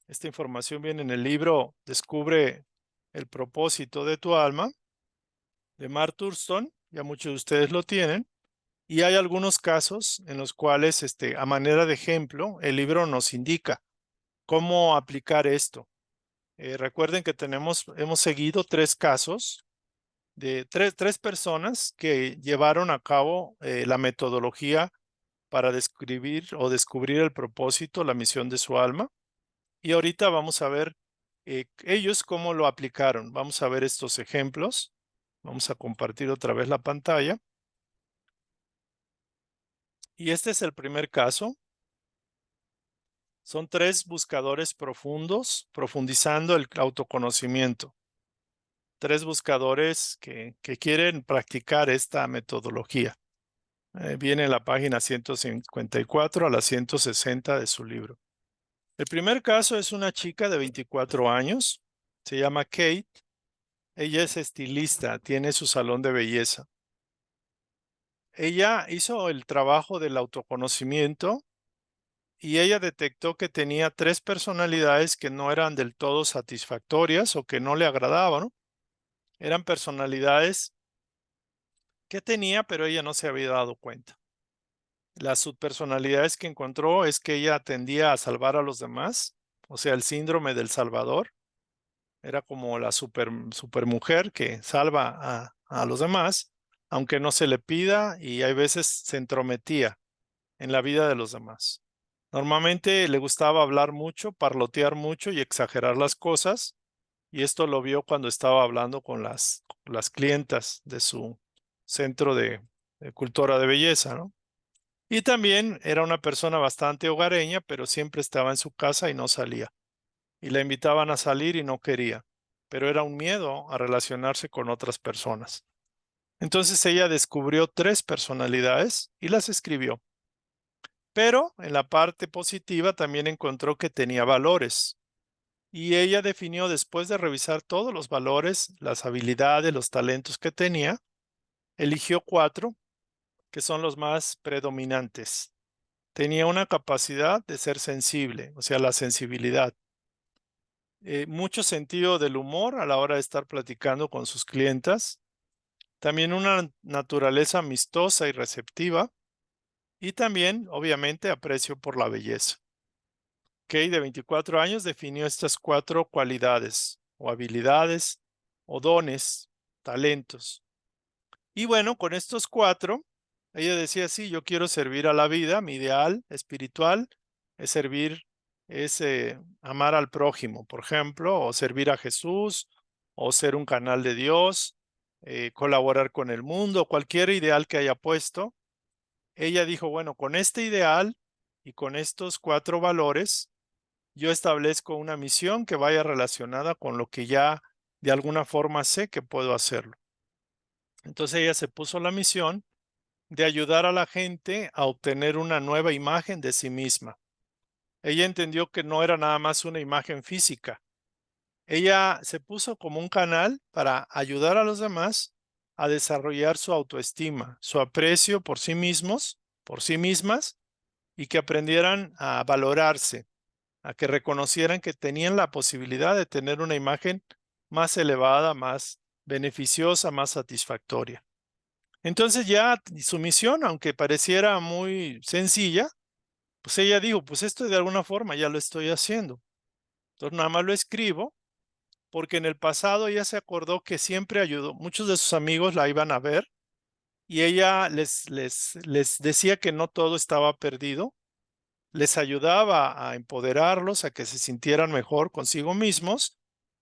esta información viene en el libro Descubre el propósito de tu alma, de Mark Thurston, ya muchos de ustedes lo tienen. Y hay algunos casos en los cuales, a manera de ejemplo, el libro nos indica cómo aplicar esto. Recuerden que hemos seguido 3 casos de tres personas que llevaron a cabo la metodología para describir o descubrir el propósito, la misión de su alma. Y ahorita vamos a ver ellos cómo lo aplicaron. Vamos a ver estos ejemplos. Vamos a compartir otra vez la pantalla. Y este es el primer caso. Son 3 buscadores profundos, profundizando el autoconocimiento. 3 buscadores que quieren practicar esta metodología. Viene en la página 154 a la 160 de su libro. El primer caso es una chica de 24 años. Se llama Kate. Ella es estilista, tiene su salón de belleza. Ella hizo el trabajo del autoconocimiento y ella detectó que tenía 3 personalidades que no eran del todo satisfactorias o que no le agradaban, ¿no? Eran personalidades que tenía, pero ella no se había dado cuenta. Las subpersonalidades que encontró es que ella tendía a salvar a los demás, o sea, el síndrome del salvador. Era como la supermujer que salva a los demás, aunque no se le pida, y hay veces se entrometía en la vida de los demás. Normalmente le gustaba hablar mucho, parlotear mucho y exagerar las cosas, y esto lo vio cuando estaba hablando con las clientas de su centro de cultura de belleza, ¿no? Y también era una persona bastante hogareña, pero siempre estaba en su casa y no salía. Y la invitaban a salir y no quería, pero era un miedo a relacionarse con otras personas. Entonces ella descubrió 3 personalidades y las escribió. Pero en la parte positiva también encontró que tenía valores. Y ella definió, después de revisar todos los valores, las habilidades, los talentos que tenía, eligió 4 que son los más predominantes. Tenía una capacidad de ser sensible, o sea, la sensibilidad. Mucho sentido del humor a la hora de estar platicando con sus clientas. También una naturaleza amistosa y receptiva. Y también, obviamente, aprecio por la belleza. Kay, de 24 años, definió estas 4 cualidades o habilidades o dones, talentos. Y bueno, con estos 4, ella decía, sí, yo quiero servir a la vida, mi ideal espiritual es servir, es amar al prójimo, por ejemplo, o servir a Jesús, o ser un canal de Dios, colaborar con el mundo, cualquier ideal que haya puesto. Ella dijo, bueno, con este ideal y con estos 4 valores, yo establezco una misión que vaya relacionada con lo que ya de alguna forma sé que puedo hacerlo. Entonces ella se puso la misión de ayudar a la gente a obtener una nueva imagen de sí misma. Ella entendió que no era nada más una imagen física. Ella se puso como un canal para ayudar a los demás a desarrollar su autoestima, su aprecio por sí mismos, por sí mismas, y que aprendieran a valorarse, a que reconocieran que tenían la posibilidad de tener una imagen más elevada, más beneficiosa, más satisfactoria. Entonces ya su misión, aunque pareciera muy sencilla, pues ella dijo, pues esto de alguna forma ya lo estoy haciendo. Entonces nada más lo escribo, porque en el pasado ella se acordó que siempre ayudó, muchos de sus amigos la iban a ver y ella les decía que no todo estaba perdido, les ayudaba a empoderarlos, a que se sintieran mejor consigo mismos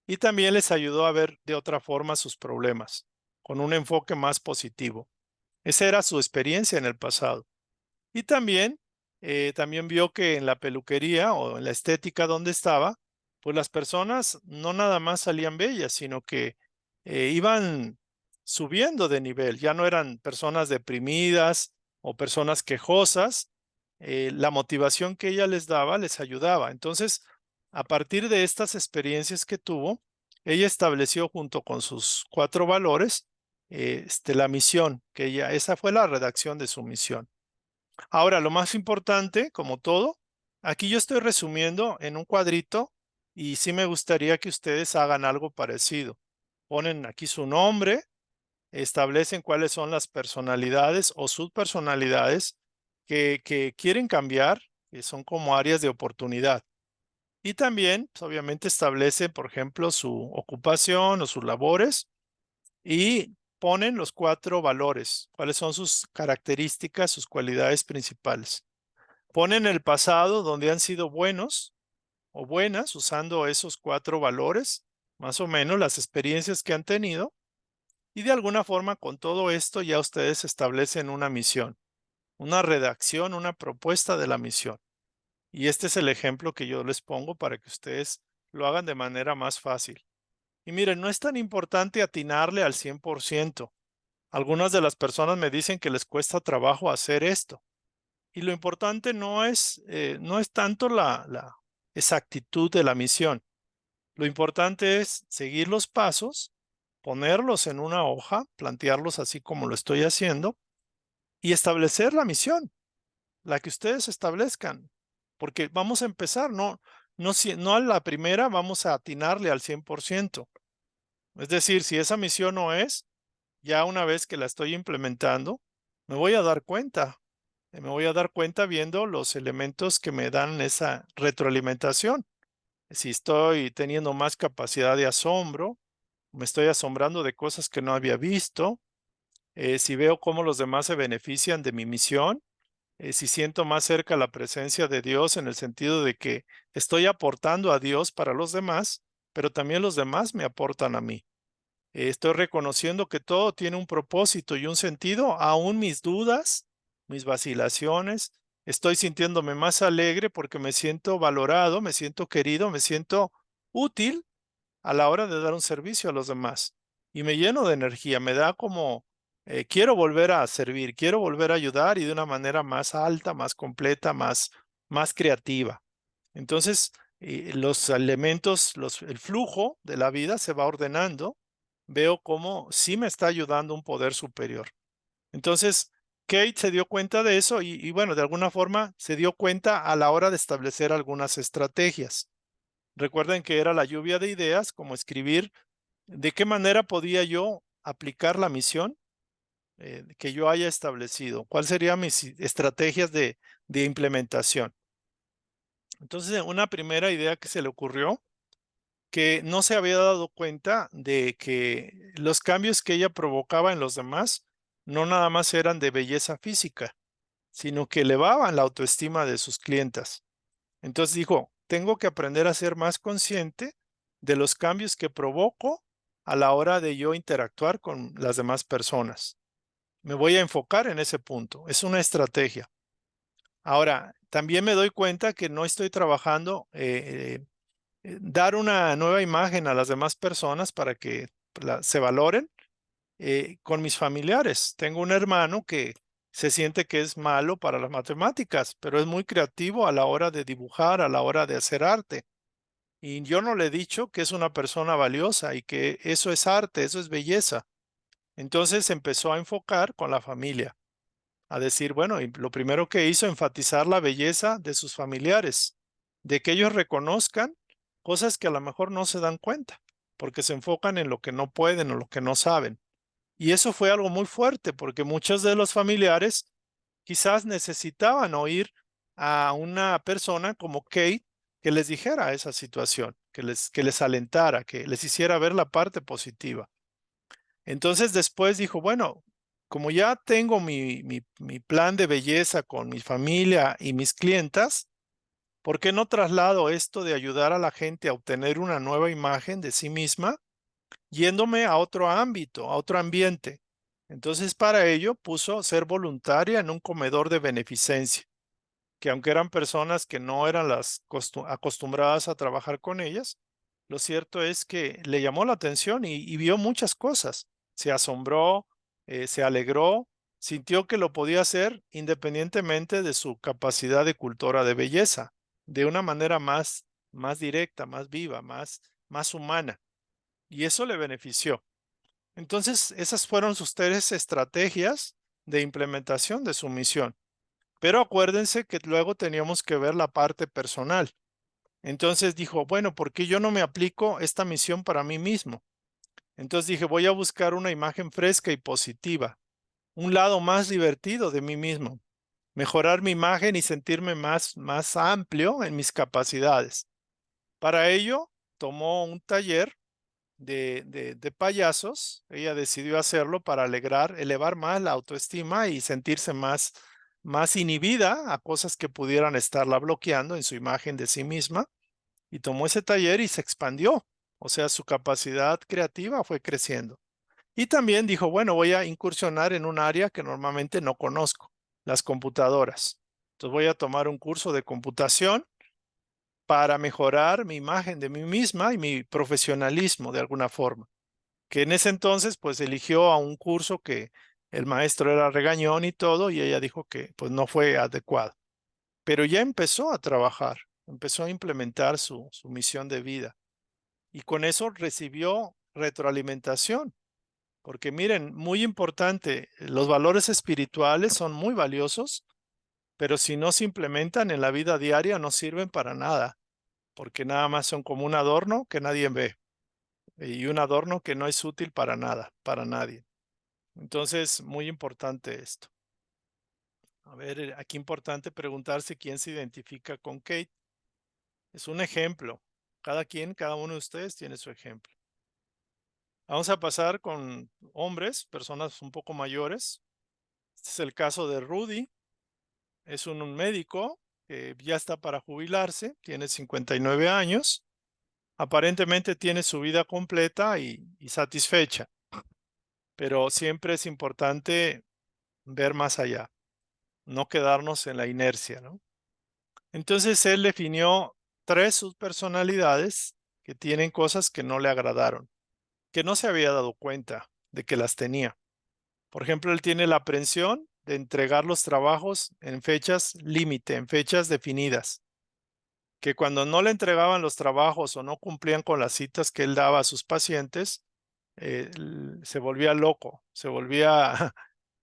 y también les ayudó a ver de otra forma sus problemas, con un enfoque más positivo. Esa era su experiencia en el pasado. Y también vio que en la peluquería o en la estética donde estaba, pues las personas no nada más salían bellas, sino que iban subiendo de nivel. Ya no eran personas deprimidas o personas quejosas. La motivación que ella les daba les ayudaba. Entonces, a partir de estas experiencias que tuvo, ella estableció junto con sus 4 valores la misión, esa fue la redacción de su misión. Ahora, lo más importante, como todo, aquí yo estoy resumiendo en un cuadrito y sí me gustaría que ustedes hagan algo parecido. Ponen aquí su nombre, establecen cuáles son las personalidades o subpersonalidades que quieren cambiar, que son como áreas de oportunidad. Y también, pues, obviamente, establecen, por ejemplo, su ocupación o sus labores y ponen los 4 valores, cuáles son sus características, sus cualidades principales. Ponen el pasado donde han sido buenos o buenas usando esos 4 valores, más o menos las experiencias que han tenido, y de alguna forma con todo esto ya ustedes establecen una misión, una redacción, una propuesta de la misión. Y este es el ejemplo que yo les pongo para que ustedes lo hagan de manera más fácil. Y miren, no es tan importante atinarle al 100%. Algunas de las personas me dicen que les cuesta trabajo hacer esto. Y lo importante no es tanto la exactitud de la misión. Lo importante es seguir los pasos, ponerlos en una hoja, plantearlos así como lo estoy haciendo y establecer la misión, la que ustedes establezcan. Porque vamos a empezar, no a la primera vamos a atinarle al 100%. Es decir, si esa misión no es, ya una vez que la estoy implementando, me voy a dar cuenta. Me voy a dar cuenta viendo los elementos que me dan esa retroalimentación. Si estoy teniendo más capacidad de asombro, me estoy asombrando de cosas que no había visto, si veo cómo los demás se benefician de mi misión, si siento más cerca la presencia de Dios en el sentido de que estoy aportando a Dios para los demás, pero también los demás me aportan a mí. Estoy reconociendo que todo tiene un propósito y un sentido, aún mis dudas, mis vacilaciones. Estoy sintiéndome más alegre porque me siento valorado, me siento querido, me siento útil a la hora de dar un servicio a los demás. Y me lleno de energía, me da como, quiero volver a servir, quiero volver a ayudar y de una manera más alta, más completa, más creativa. Entonces, los elementos, el flujo de la vida se va ordenando. Veo cómo sí me está ayudando un poder superior. Entonces, Kate se dio cuenta de eso y bueno, de alguna forma se dio cuenta a la hora de establecer algunas estrategias. Recuerden que era la lluvia de ideas, como escribir de qué manera podía yo aplicar la misión que yo haya establecido, cuáles serían mis estrategias de implementación. Entonces, una primera idea que se le ocurrió, que no se había dado cuenta de que los cambios que ella provocaba en los demás no nada más eran de belleza física, sino que elevaban la autoestima de sus clientas. Entonces dijo, tengo que aprender a ser más consciente de los cambios que provoco a la hora de yo interactuar con las demás personas. Me voy a enfocar en ese punto. Es una estrategia. Ahora, también me doy cuenta que no estoy trabajando dar una nueva imagen a las demás personas para que se valoren con mis familiares. Tengo un hermano que se siente que es malo para las matemáticas, pero es muy creativo a la hora de dibujar, a la hora de hacer arte. Y yo no le he dicho que es una persona valiosa y que eso es arte, eso es belleza. Entonces empezó a enfocar con la familia, a decir, bueno, y lo primero que hizo, enfatizar la belleza de sus familiares, de que ellos reconozcan cosas que a lo mejor no se dan cuenta, porque se enfocan en lo que no pueden o lo que no saben. Y eso fue algo muy fuerte, porque muchos de los familiares quizás necesitaban oír a una persona como Kate que les dijera esa situación, que les alentara, que les hiciera ver la parte positiva. Entonces después dijo, bueno, como ya tengo mi plan de belleza con mi familia y mis clientas, ¿por qué no traslado esto de ayudar a la gente a obtener una nueva imagen de sí misma, yéndome a otro ámbito, a otro ambiente? Entonces para ello puso ser voluntaria en un comedor de beneficencia, que aunque eran personas que no eran las acostumbradas a trabajar con ellas, lo cierto es que le llamó la atención y vio muchas cosas. Se asombró, se alegró, sintió que lo podía hacer independientemente de su capacidad de cultora de belleza, de una manera más directa, más viva, más humana. Y eso le benefició. Entonces, esas fueron sus tres estrategias de implementación de su misión. Pero acuérdense que luego teníamos que ver la parte personal. Entonces dijo, bueno, ¿por qué yo no me aplico esta misión para mí mismo? Entonces dije, voy a buscar una imagen fresca y positiva, un lado más divertido de mí mismo, mejorar mi imagen y sentirme más amplio en mis capacidades. Para ello, tomó un taller de payasos. Ella decidió hacerlo para elevar más la autoestima y sentirse más inhibida a cosas que pudieran estarla bloqueando en su imagen de sí misma. Y tomó ese taller y se expandió. O sea, su capacidad creativa fue creciendo. Y también dijo, bueno, voy a incursionar en un área que normalmente no conozco, las computadoras. Entonces voy a tomar un curso de computación para mejorar mi imagen de mí misma y mi profesionalismo de alguna forma. Que en ese entonces pues eligió a un curso que el maestro era regañón y todo, y ella dijo que pues no fue adecuado. Pero ya empezó a trabajar, empezó a implementar su misión de vida y con eso recibió retroalimentación. Porque miren, muy importante, los valores espirituales son muy valiosos, pero si no se implementan en la vida diaria no sirven para nada, porque nada más son como un adorno que nadie ve y un adorno que no es útil para nada, para nadie. Entonces, muy importante esto. A ver, aquí importante preguntarse quién se identifica con Kate. Es un ejemplo. Cada uno de ustedes tiene su ejemplo. Vamos a pasar con hombres, personas un poco mayores. Este es el caso de Rudy. Es un médico que ya está para jubilarse, tiene 59 años. Aparentemente tiene su vida completa y satisfecha, pero siempre es importante ver más allá, no quedarnos en la inercia, ¿no? Entonces él definió 3 subpersonalidades que tienen cosas que no le agradaron, que no se había dado cuenta de que las tenía. Por ejemplo, él tiene la aprensión de entregar los trabajos en fechas límite, en fechas definidas, que cuando no le entregaban los trabajos o no cumplían con las citas que él daba a sus pacientes, se volvía loco,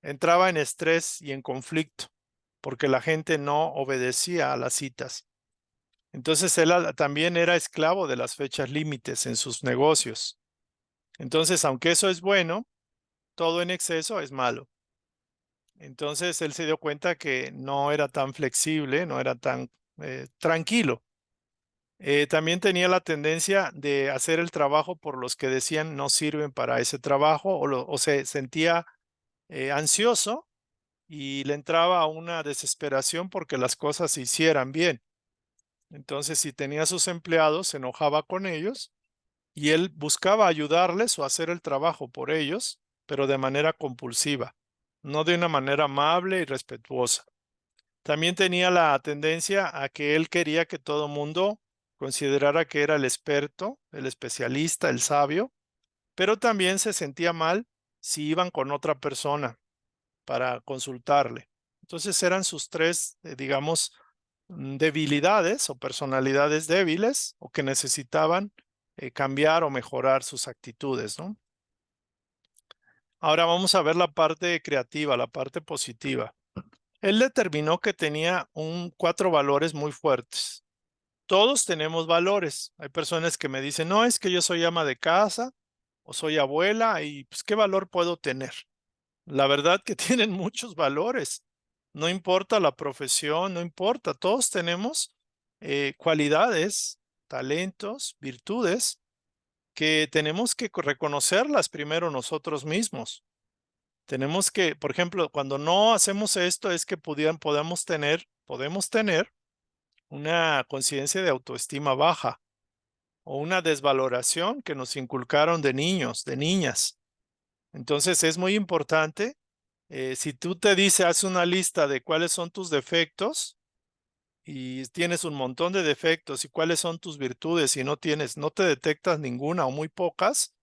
entraba en estrés y en conflicto, porque la gente no obedecía a las citas. Entonces él también era esclavo de las fechas límites en sus negocios. Entonces, aunque eso es bueno, todo en exceso es malo. Entonces él se dio cuenta que no era tan flexible, no era tan tranquilo. También tenía la tendencia de hacer el trabajo por los que decían no sirven para ese trabajo o se sentía ansioso y le entraba una desesperación porque las cosas se hicieran bien. Entonces, si tenía a sus empleados, se enojaba con ellos y él buscaba ayudarles o hacer el trabajo por ellos, pero de manera compulsiva, no de una manera amable y respetuosa. También tenía la tendencia a que él quería que todo mundo considerara que era el experto, el especialista, el sabio, pero también se sentía mal si iban con otra persona para consultarle. Entonces eran sus 3, digamos, debilidades o personalidades débiles o que necesitaban cambiar o mejorar sus actitudes, ¿no? Ahora vamos a ver la parte creativa, la parte positiva. Él determinó que tenía 4 valores muy fuertes. Todos tenemos valores. Hay personas que me dicen, no, es que yo soy ama de casa o soy abuela y pues, ¿qué valor puedo tener? La verdad que tienen muchos valores. No importa la profesión, no importa. Todos tenemos cualidades, talentos, virtudes que tenemos que reconocerlas primero nosotros mismos. Tenemos que, por ejemplo, cuando no hacemos esto es que podemos tener una conciencia de autoestima baja o una desvaloración que nos inculcaron de niños, de niñas. Entonces es muy importante, si tú te dices, haz una lista de cuáles son tus defectos y tienes un montón de defectos y cuáles son tus virtudes y no te detectas ninguna o muy pocas,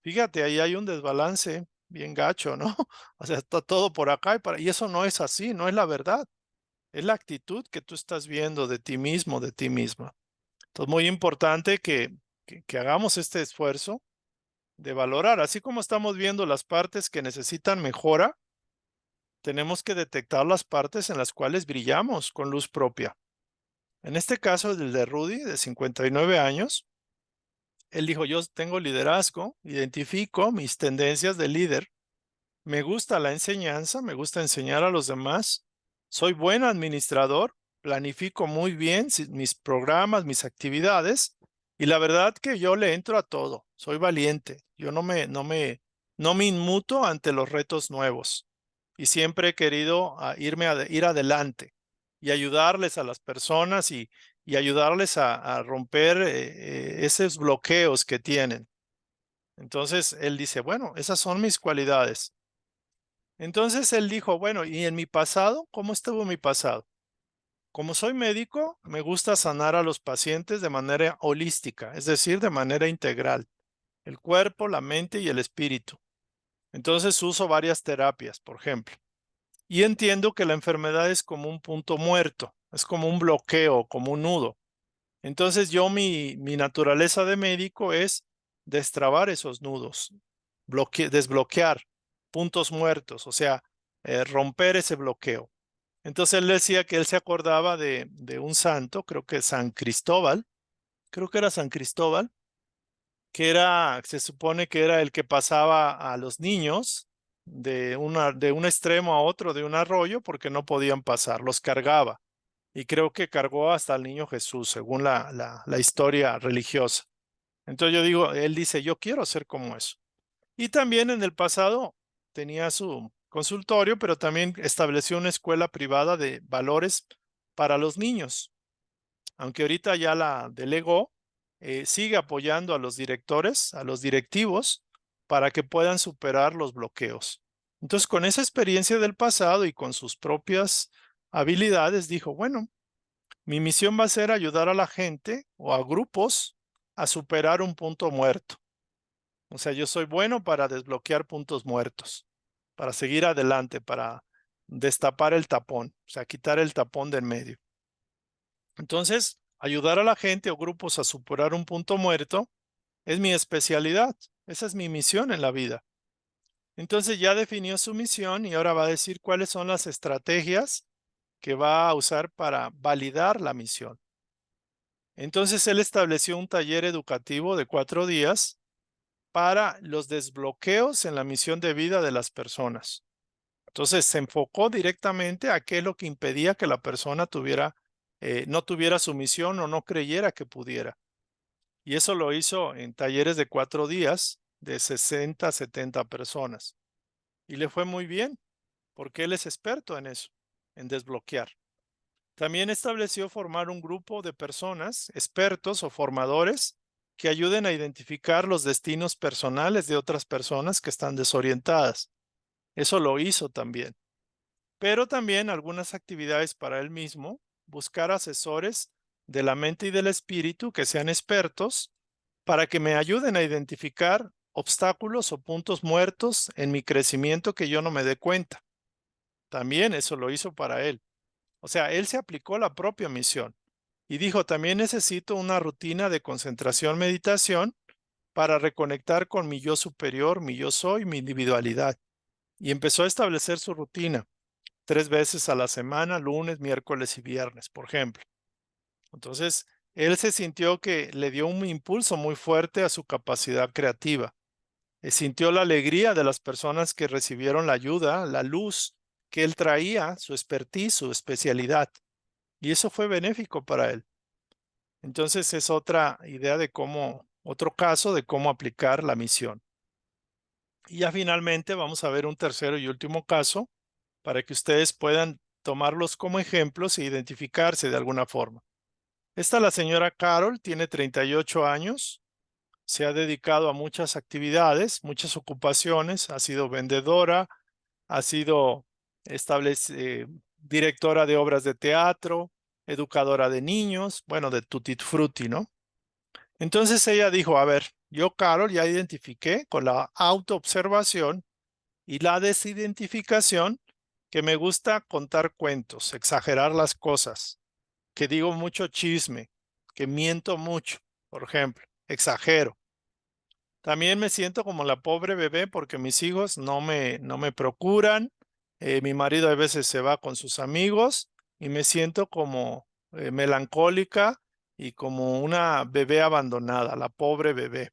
fíjate, ahí hay un desbalance bien gacho, ¿no? O sea, está todo por acá y eso no es así, no es la verdad. Es la actitud que tú estás viendo de ti mismo, de ti misma. Entonces, muy importante que hagamos este esfuerzo de valorar, así como estamos viendo las partes que necesitan mejora, tenemos que detectar las partes en las cuales brillamos con luz propia. En este caso, el de Rudy, de 59 años, él dijo, yo tengo liderazgo, identifico mis tendencias de líder, me gusta la enseñanza, me gusta enseñar a los demás, soy buen administrador, planifico muy bien mis programas, mis actividades, y la verdad que yo le entro a todo, soy valiente, yo no me inmuto ante los retos nuevos y siempre he querido ir adelante y ayudarles a las personas y ayudarles a romper esos bloqueos que tienen. Entonces él dice, bueno, esas son mis cualidades. Entonces él dijo, bueno, ¿y en mi pasado? ¿Cómo estuvo mi pasado? Como soy médico, me gusta sanar a los pacientes de manera holística, es decir, de manera integral, el cuerpo, la mente y el espíritu. Entonces uso varias terapias, por ejemplo, y entiendo que la enfermedad es como un punto muerto, es como un bloqueo, como un nudo. Entonces mi naturaleza de médico es destrabar esos nudos, desbloquear puntos muertos, o sea, romper ese bloqueo. Entonces él decía que él se acordaba de un santo, creo que San Cristóbal, creo que era San Cristóbal, se supone que era el que pasaba a los niños de un extremo a otro de un arroyo porque no podían pasar, los cargaba. Y creo que cargó hasta al niño Jesús, según la historia religiosa. Entonces yo digo, él dice, yo quiero ser como eso. Y también en el pasado tenía su consultorio, pero también estableció una escuela privada de valores para los niños. Aunque ahorita ya la delegó, sigue apoyando a los directores, a los directivos, para que puedan superar los bloqueos. Entonces, con esa experiencia del pasado y con sus propias habilidades, dijo, bueno, mi misión va a ser ayudar a la gente o a grupos a superar un punto muerto. O sea, yo soy bueno para desbloquear puntos muertos, para seguir adelante, para destapar el tapón, o sea, quitar el tapón del medio. Entonces, ayudar a la gente o grupos a superar un punto muerto es mi especialidad. Esa es mi misión en la vida. Entonces ya definió su misión y ahora va a decir cuáles son las estrategias que va a usar para validar la misión. Entonces él estableció un taller educativo de 4 días para los desbloqueos en la misión de vida de las personas. Entonces se enfocó directamente a qué es lo que impedía que la persona no tuviera su misión o no creyera que pudiera. Y eso lo hizo en talleres de 4 días de 60 a 70 personas. Y le fue muy bien, porque él es experto en eso, en desbloquear. También estableció formar un grupo de personas, expertos o formadores, que ayuden a identificar los destinos personales de otras personas que están desorientadas. Eso lo hizo también. Pero también algunas actividades para él mismo, buscar asesores de la mente y del espíritu que sean expertos para que me ayuden a identificar obstáculos o puntos muertos en mi crecimiento que yo no me dé cuenta. También eso lo hizo para él. O sea, él se aplicó la propia misión y dijo, también necesito una rutina de concentración, meditación para reconectar con mi yo superior, mi yo soy, mi individualidad. Y empezó a establecer su rutina 3 veces a la semana, lunes, miércoles y viernes, por ejemplo. Entonces, él se sintió que le dio un impulso muy fuerte a su capacidad creativa. Sintió la alegría de las personas que recibieron la ayuda, la luz que él traía, su expertise, su especialidad. Y eso fue benéfico para él. Entonces es otra idea de otro caso de cómo aplicar la misión. Y ya finalmente vamos a ver un tercero y último caso para que ustedes puedan tomarlos como ejemplos e identificarse de alguna forma. Esta la señora Carol, tiene 38 años, se ha dedicado a muchas actividades, muchas ocupaciones, ha sido vendedora, ha sido directora de obras de teatro, educadora de niños, bueno, de Tutti Frutti, ¿no? Entonces ella dijo, a ver, yo, Carol, ya identifiqué con la autoobservación y la desidentificación que me gusta contar cuentos, exagerar las cosas, que digo mucho chisme, que miento mucho, por ejemplo, exagero. También me siento como la pobre bebé porque mis hijos no me procuran. Mi marido a veces se va con sus amigos y me siento como melancólica y como una bebé abandonada, la pobre bebé.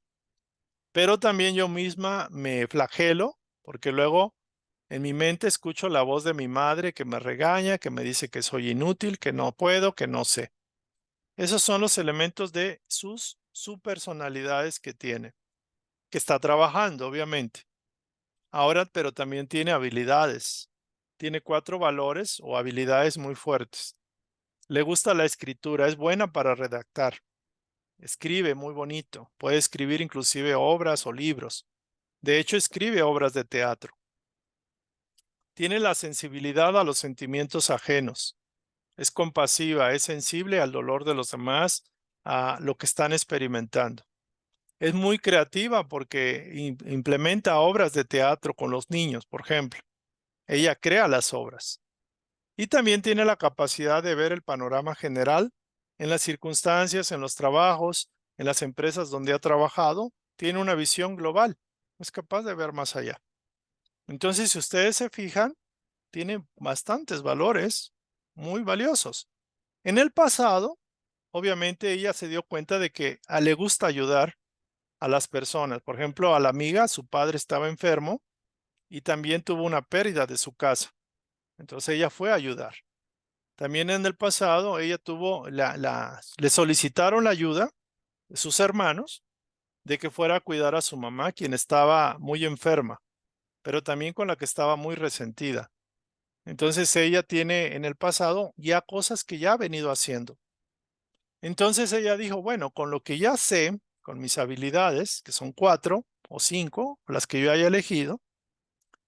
Pero también yo misma me flagelo porque luego en mi mente escucho la voz de mi madre que me regaña, que me dice que soy inútil, que no puedo, que no sé. Esos son los elementos de su personalidades que tiene, que está trabajando, obviamente. Ahora, pero también tiene habilidades. Tiene 4 valores o habilidades muy fuertes. Le gusta la escritura, es buena para redactar. Escribe muy bonito. Puede escribir inclusive obras o libros. De hecho, escribe obras de teatro. Tiene la sensibilidad a los sentimientos ajenos. Es compasiva, es sensible al dolor de los demás, a lo que están experimentando. Es muy creativa porque implementa obras de teatro con los niños, por ejemplo. Ella crea las obras. Y también tiene la capacidad de ver el panorama general en las circunstancias, en los trabajos, en las empresas donde ha trabajado. Tiene una visión global. Es capaz de ver más allá. Entonces, si ustedes se fijan, tiene bastantes valores muy valiosos. En el pasado, obviamente, ella se dio cuenta de que le gusta ayudar a las personas. Por ejemplo, a la amiga, su padre estaba enfermo y también tuvo una pérdida de su casa. Entonces ella fue a ayudar. También en el pasado ella le solicitaron la ayuda de sus hermanos de que fuera a cuidar a su mamá, quien estaba muy enferma, pero también con la que estaba muy resentida. Entonces ella tiene en el pasado ya cosas que ya ha venido haciendo. Entonces ella dijo, bueno, con lo que ya sé, con mis habilidades, que son 4 o 5, las que yo haya elegido,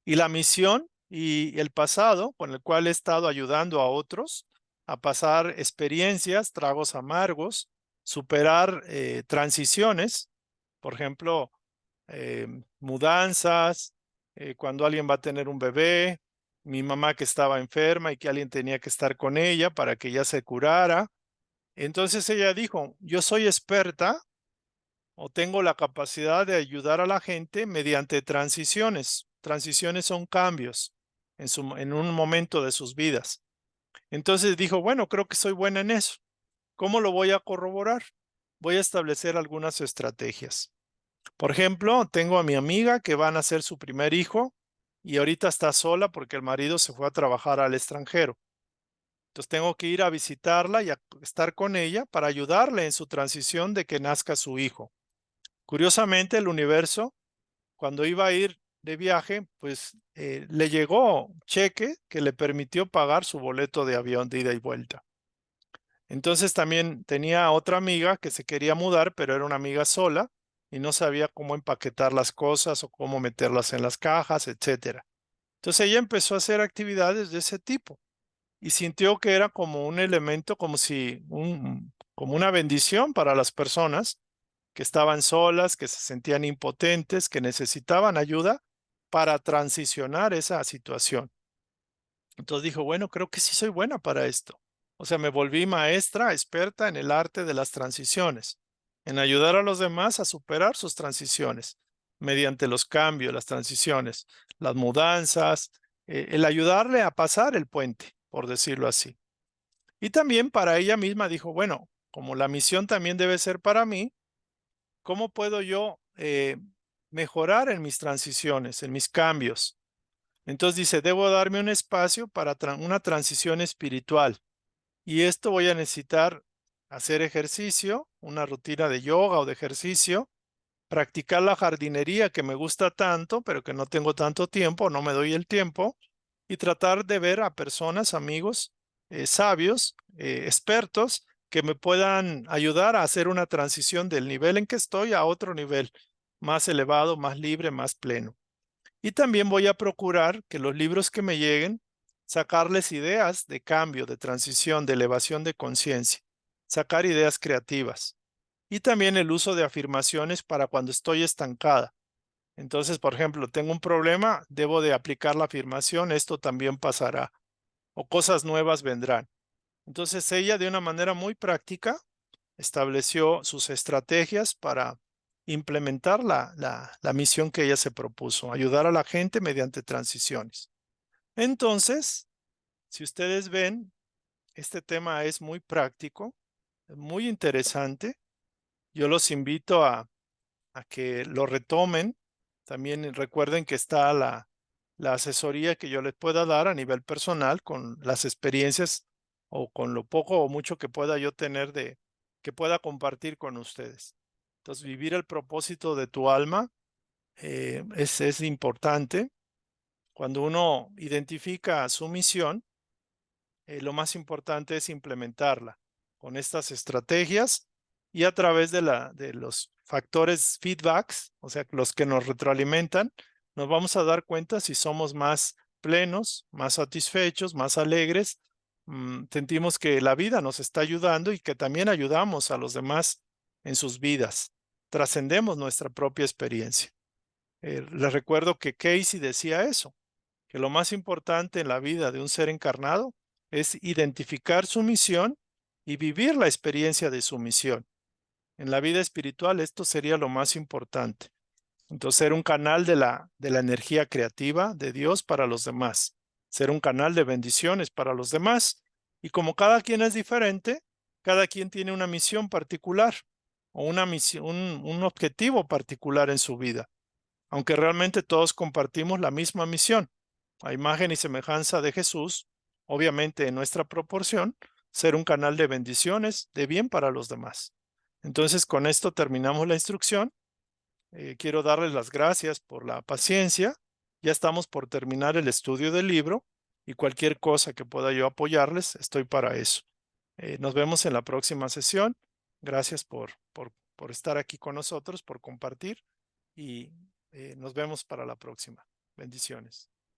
y la misión y el pasado con el cual he estado ayudando a otros a pasar experiencias, tragos amargos, superar transiciones, por ejemplo, mudanzas, cuando alguien va a tener un bebé, mi mamá que estaba enferma y que alguien tenía que estar con ella para que ella se curara. Entonces ella dijo, yo soy experta o tengo la capacidad de ayudar a la gente mediante transiciones. Transiciones son cambios en un momento de sus vidas. Entonces dijo, bueno, creo que soy buena en eso. ¿Cómo lo voy a corroborar? Voy a establecer algunas estrategias. Por ejemplo, tengo a mi amiga que va a nacer su primer hijo y ahorita está sola porque el marido se fue a trabajar al extranjero. Entonces tengo que ir a visitarla y a estar con ella para ayudarle en su transición de que nazca su hijo. Curiosamente, el universo, cuando iba a ir de viaje, pues le llegó cheque que le permitió pagar su boleto de avión de ida y vuelta. Entonces también tenía otra amiga que se quería mudar, pero era una amiga sola y no sabía cómo empaquetar las cosas o cómo meterlas en las cajas, etcétera. Entonces ella empezó a hacer actividades de ese tipo y sintió que era como un elemento, como una bendición para las personas que estaban solas, que se sentían impotentes, que necesitaban ayuda para transicionar esa situación. Entonces dijo, bueno, creo que sí soy buena para esto. O sea, me volví maestra, experta en el arte de las transiciones, en ayudar a los demás a superar sus transiciones mediante los cambios, las transiciones, las mudanzas, el ayudarle a pasar el puente, por decirlo así. Y también para ella misma dijo, bueno, como la misión también debe ser para mí, ¿cómo puedo yo mejorar en mis transiciones, en mis cambios? Entonces dice, debo darme un espacio para una transición espiritual. Y esto voy a necesitar hacer ejercicio, una rutina de yoga o de ejercicio, practicar la jardinería que me gusta tanto, pero que no tengo tanto tiempo, no me doy el tiempo, y tratar de ver a personas, amigos, sabios, expertos, que me puedan ayudar a hacer una transición del nivel en que estoy a otro nivel más elevado, más libre, más pleno. Y también voy a procurar que los libros que me lleguen, sacarles ideas de cambio, de transición, de elevación de conciencia, sacar ideas creativas. Y también el uso de afirmaciones para cuando estoy estancada. Entonces, por ejemplo, tengo un problema, debo de aplicar la afirmación, esto también pasará, o cosas nuevas vendrán. Entonces, ella de una manera muy práctica estableció sus estrategias para implementar la misión que ella se propuso, ayudar a la gente mediante transiciones. Entonces, si ustedes ven, este tema es muy práctico, muy interesante. Yo los invito a que lo retomen. También recuerden que está la asesoría que yo les pueda dar a nivel personal con las experiencias o con lo poco o mucho que pueda yo tener que pueda compartir con ustedes. Entonces, vivir el propósito de tu alma es importante. Cuando uno identifica su misión, lo más importante es implementarla con estas estrategias y a través de los factores feedbacks, o sea, los que nos retroalimentan, nos vamos a dar cuenta si somos más plenos, más satisfechos, más alegres, sentimos que la vida nos está ayudando y que también ayudamos a los demás en sus vidas, trascendemos nuestra propia experiencia. Les recuerdo que Casey decía eso, que lo más importante en la vida de un ser encarnado es identificar su misión y vivir la experiencia de su misión. En la vida espiritual esto sería lo más importante. Entonces, ser un canal de la energía creativa de Dios para los demás, ser un canal de bendiciones para los demás. Y como cada quien es diferente, cada quien tiene una misión particular o una misión, un objetivo particular en su vida. aunque realmente todos compartimos la misma misión, a imagen y semejanza de Jesús, obviamente en nuestra proporción, ser un canal de bendiciones, de bien para los demás. Entonces, con esto terminamos la instrucción. Quiero darles las gracias por la paciencia. Ya estamos por terminar el estudio del libro y cualquier cosa que pueda yo apoyarles, estoy para eso. Nos vemos en la próxima sesión. Gracias por estar aquí con nosotros, por compartir y nos vemos para la próxima. Bendiciones.